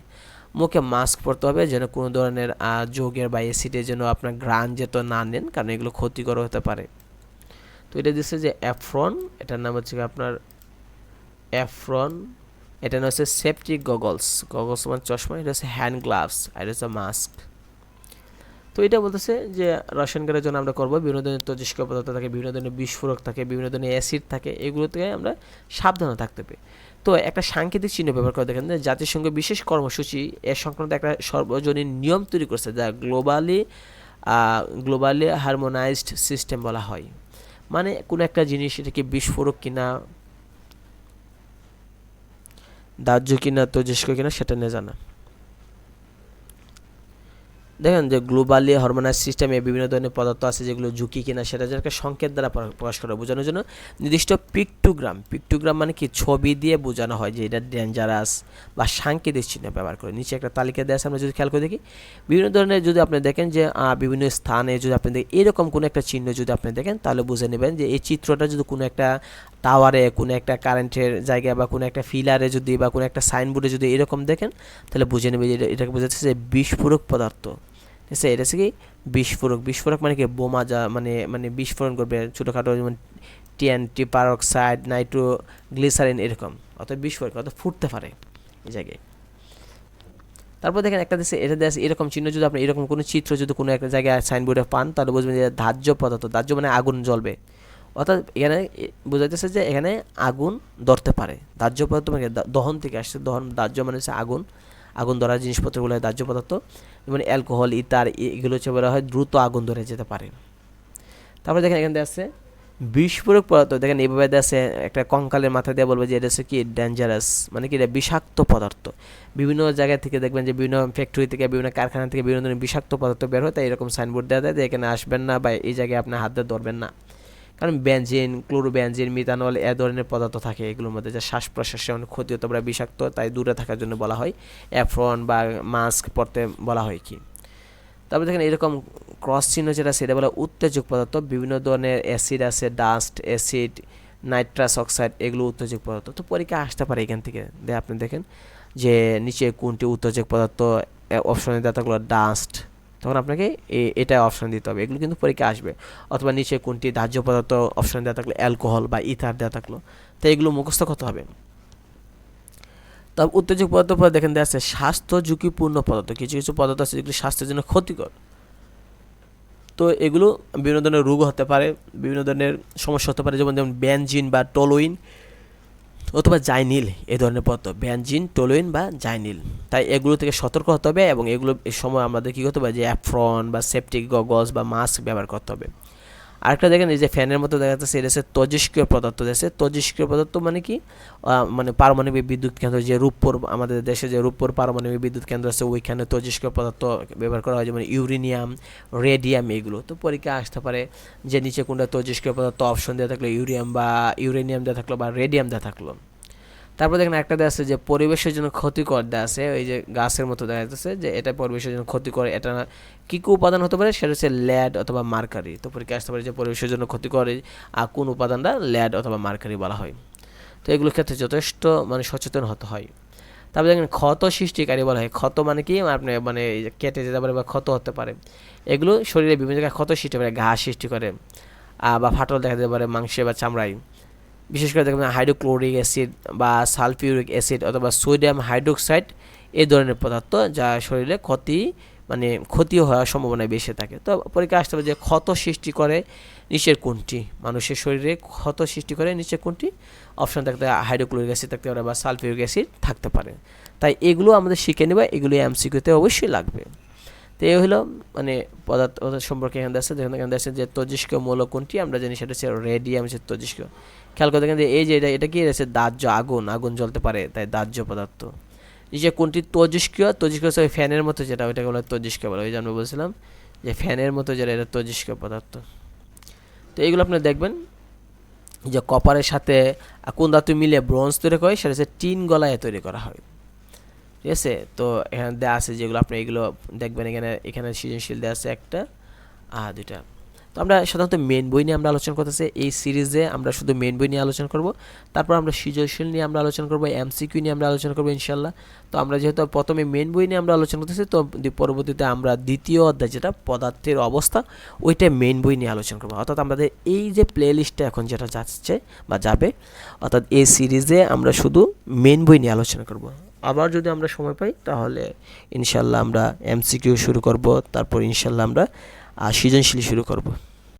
মুখে মাস্ক পরতে হবে যেন কোনো ধরনের যৌগের বা অ্যাসিডের যেন আপনার ঘ্রাণ যেত না নেন, কারণ এগুলো ক্ষতিকর হতে পারে। তো এটা দিচ্ছে যে অ্যাফ্রন, এটার নাম হচ্ছে আপনার অ্যাফ্রন, এটা হচ্ছে সেফটি গগলস, গগলস মানে চশমা, এটা হচ্ছে হ্যান্ড গ্লাভস, আর এটা হচ্ছে মাস্ক। তো এটা বলতেছে যে রসায়ন কাজের জন্য আমরা করবো বিভিন্ন ধরনের তেজস্ক্রিয় পদার্থ থাকে, বিভিন্ন ধরনের বিস্ফোরক থাকে, বিভিন্ন ধরনের অ্যাসিড থাকে, এগুলো থেকে আমরা সাবধানে থাকতে হবে। তো একটা সাংকেতিক চিহ্ন ব্যবহার করে দেখেন যে জাতিসংঘ বিশেষ কর্মসূচি এর সংক্রান্ত একটা সর্বজনীন নিয়ম তৈরি করছে যা গ্লোবালি হারমোনাইজড সিস্টেম বলা হয়। মানে কোনো একটা জিনিস এটা কি বিস্ফোরক কিনা, দাহ্য কিনা, তেজস্ক্রিয় কিনা সেটা নিয়ে জানা। দেখেন যে গ্লোবালি হরমোনাল সিস্টেমে বিভিন্ন ধরনের পদার্থ আছে যেগুলো ঝুঁকি কিনা সেটা যেটাকে সংকেত দ্বারা প্রকাশ করা বোঝানোর জন্য নির্দিষ্ট পিক্টোগ্রাম মানে কি ছবি দিয়ে বোঝানো হয় যে এটা ডেঞ্জারাস বা সাংকেতিক চিহ্ন ব্যবহার করে। নিচে একটা তালিকা দেওয়া আছে, আমরা যদি খেয়াল করে দেখি বিভিন্ন ধরনের, যদি আপনি দেখেন যে বিভিন্ন স্থানে যদি আপনি দেখেন এরকম কোনো একটা চিহ্ন যদি আপনি দেখেন তাহলে বুঝে নেবেন যে এই চিত্রটা যদি কোনো একটা টাওয়ারে, কোনো একটা কারেন্টের জায়গায় বা কোনো একটা ফিলারে যদি বা কোনো একটা সাইনবোর্ডে যদি এরকম দেখেন তাহলে বুঝে নেবে যে এটাকে বোঝাচ্ছে যে বিস্ফোরক পদার্থ। ঠিক আছে, এটা হচ্ছে কি বিস্ফোরক মানে কি বোমা, যা মানে বিস্ফোরণ করবে ছোটোখাটো, যেমন টিএনটি, পারক্সাইড, নাইট্রোগ্লিসারিন এরকম, অর্থাৎ বিস্ফোরক অর্থাৎ ফুটতে পারে এই জায়গায়। তারপর দেখেন একটা দেশে এটা দেশে এরকম চিহ্ন যদি আপনি এরকম কোনো চিত্র যদি কোনো একটা জায়গায় সাইনবোর্ডে পান তাহলে বুঝবেন যে দাহ্য পদার্থ, দাহ্য মানে আগুন জ্বলবে, অর্থাৎ এখানে বোঝাইতেছে যে এখানে আগুন ধরতে পারে। দাহ্য পদার্থ মানে দহন থেকে আসছে, দহন, দাহ্য মানে হচ্ছে আগুন, আগুন ধরার জিনিসপত্রগুলো হয় দাহ্য পদার্থ, যেমন অ্যালকোহল, ইতার, এগুলো হচ্ছে বলা হয় দ্রুত আগুন ধরে যেতে পারে। তারপরে দেখেন এখানে আছে বিস্ফোরক পদার্থ, দেখেন এইভাবে আছে একটা কঙ্কালের মাথা দিয়ে বলবে যে এটা হচ্ছে কি ডেঞ্জারাস, মানে কি এটা বিষাক্ত পদার্থ। বিভিন্ন জায়গা থেকে দেখবেন যে বিভিন্ন ফ্যাক্টরি থেকে, বিভিন্ন কারখানা থেকে বিভিন্ন ধরনের বিষাক্ত পদার্থ বের হয়, তাই এরকম সাইনবোর্ড দেওয়া যায় যে এখানে আসবেন না বা এই জায়গায় আপনি হাত দিয়ে ধরবেন না, কারণ বেনজিন, ক্লোরোবেনজিন, মিথানল এ ধরনের পদার্থ থাকে এগুলোর মধ্যে, যা শ্বাস প্রশ্বাসে অনেক ক্ষতি হতে পারে, বিষাক্ত, তাই দূরে থাকার জন্য বলা হয় অ্যাফ্রন বা মাস্ক পরতে বলা হয় কি। তারপরে দেখেন এরকম ক্রস চিহ্ন যেটা সেটা বলে উত্তেজক পদার্থ, বিভিন্ন ধরনের অ্যাসিড আছে, ডাস্ট, অ্যাসিড, নাইট্রাস অক্সাইড, এগুলো উত্তেজক পদার্থ। তো পরীক্ষা আসতে পারে এখান থেকে, আপনি দেখেন যে নিচে কোনটি উত্তেজক পদার্থ, অপশনে দেওয়া থাকলো ডাস্ট, তখন আপনাকে এটা অপশন দিতে হবে, এগুলো কিন্তু পরীক্ষা আসবে। অথবা নিচে কোনটি দাহ্য পদার্থ, অপশন দেওয়া থাকলো অ্যালকোহল বা ইথার দেওয়া থাকলো, তো এগুলো মুখস্থ করতে হবে। তবে উত্তেজক পদার্থ পরে দেখেন দেওয়া আছে স্বাস্থ্য ঝুঁকিপূর্ণ পদার্থ, কিছু কিছু পদার্থ আছে যেগুলো স্বাস্থ্যের জন্য ক্ষতিকর, তো এগুলো বিভিন্ন ধরনের রোগ হতে পারে, বিভিন্ন ধরনের সমস্যা হতে পারে, যেমন বেনজিন বা টলোইন অথবা জাইনিল, এই ধরনের পদার্থ বেনজিন, টলোইন বা জাইনিল, তাই এগুলো থেকে সতর্ক হতে হবে। এবং এগুলো এই সময় আমাদের কী করতে হবে যে অ্যাফ্রন বা সেপটিক গগলস বা মাস্ক ব্যবহার করতে হবে। আরেকটা দেখেন এই যে ফ্যানের মতো দেখা যাচ্ছে এটা হচ্ছে তেজস্ক্রিয় পদার্থ, দেখছে তেজস্ক্রিয় পদার্থ মানে কি, মানে পারমাণবিক বিদ্যুৎ কেন্দ্র, যে রূপপুর, আমাদের দেশে যে রূপপুর পারমাণবিক বিদ্যুৎ কেন্দ্র আছে ওইখানে তেজস্ক্রিয় পদার্থ ব্যবহার করা হয়, যেমন ইউরেনিয়াম, রেডিয়াম, এগুলো। তো পরীক্ষা আসতে পারে যে নিচে কোনটা তেজস্ক্রিয় পদার্থ, অপশন দেওয়া থাকলো ইউরেনিয়াম দেওয়া থাকলো বা রেডিয়াম দেওয়া থাকলো। তারপর দেখেন একটা দেওয়া আছে যে পরিবেশের জন্য ক্ষতিকর দেওয়া আছে, এই যে গাছের মতো দেখা যাচ্ছে যে এটা পরিবেশের জন্য ক্ষতিকর, এটা কী কী উপাদান হতে পারে, সেটা হচ্ছে ল্যাড অথবা মার্কারি। তো পরীক্ষা আসতে পারে যে পরিবেশের জন্য ক্ষতিকর কোন উপাদানটা ল্যাড অথবা মার্কারি বলা হয়। তো এগুলোর ক্ষেত্রে যথেষ্ট মানে সচেতন হতে হয়। তারপরে দেখেন ক্ষত সৃষ্টিকারী বলা হয়, ক্ষত মানে কি আপনি মানে কেটে যেতে পারে বা ক্ষত হতে পারে, এগুলো শরীরে বিভিন্ন জায়গায় ক্ষত সৃষ্টি করে, ঘা সৃষ্টি করে বা ফাটল দেখা যেতে পারে মাংসে বা চামড়ায়। বিশেষ করে দেখবেন হাইড্রোক্লোরিক অ্যাসিড বা সালফিউরিক অ্যাসিড অথবা সোডিয়াম হাইড্রোক্সাইড এই ধরনের পদার্থ যা শরীরে ক্ষতি হওয়ার সম্ভাবনা বেশি থাকে। তো পরীক্ষা আসতে হবে যে ক্ষত সৃষ্টি করে নিচের কোনটি, মানুষের শরীরে ক্ষত সৃষ্টি করে নিচের কোনটি, অপশন থাকতে হাইড্রোক্লোরিক অ্যাসিড থাকতে পারে বা সালফিউরিক অ্যাসিড থাকতে পারে। তাই এগুলো আমাদের শিখে নেবে, এগুলো এমসিকিউতে অবশ্যই লাগবে। তো এই হলো মানে পদার্থ সম্পর্কে এখানে আছে, যেখানে আছে যে তেজস্ক্রিয় মৌল কোনটি, আমরা জানি সেটা হচ্ছে রেডিয়াম, হচ্ছে তেজস্ক্রিয়। খেয়াল করে দেখেন যে এই যে এটা কি আছে দাহ্য, আগুন জ্বলতে পারে, তাই দাহ্য পদার্থ। এই যে কোনটি তেজস্ক্রিয় হচ্ছে ওই ফ্যানের মতো যেটা, ওইটাকে বলে তেজস্ক্রিয় বলে, ওই যে আমরা বলছিলাম যে ফ্যানের মতো যেটা, এটা তেজস্ক্রিয় পদার্থ। তো এইগুলো আপনি দেখবেন যে কপারের সাথে কোন ধাতু মিলে ব্রোঞ্জ তৈরি করে, সেটা হচ্ছে টিন গলায় তৈরি করা হয়। ঠিক আছে, তো এখানে দেওয়া আছে যেগুলো আপনি এগুলো দেখবেন, এখানে সৃজনশীল দেওয়া আছে একটা দুইটা। তো আমরা সাধারণত মেন বই নিয়ে আমরা আলোচনা করতেছি এই সিরিজে। আমরা শুধু মেন বই নিয়ে আলোচনা করব, তারপর আমরা সৃজনশীল নিয়ে আমরা আলোচনা করব, এমসিকিউ নিয়ে আমরা আলোচনা করব ইনশাল্লাহ। তো আমরা যেহেতু প্রথমে মেন বই নিয়ে আমরা আলোচনা করতেছি, তো পরবর্তীতে আমরা দ্বিতীয় অধ্যায় যেটা পদার্থের অবস্থা, ওইটা মেন বই নিয়ে আলোচনা করব। অর্থাৎ আমাদের এই যে প্লে লিস্টে এখন যেটা যাচ্ছে বা যাবে, অর্থাৎ এই সিরিজে আমরা শুধু মেন বই নিয়ে আলোচনা করব। আবার যদি আমরা সময় পাই তাহলে ইনশাল্লাহ আমরা এমসিকিউ শুরু করব, তারপর ইনশাল্লাহ আমরা সৃজনশীল শুরু করব।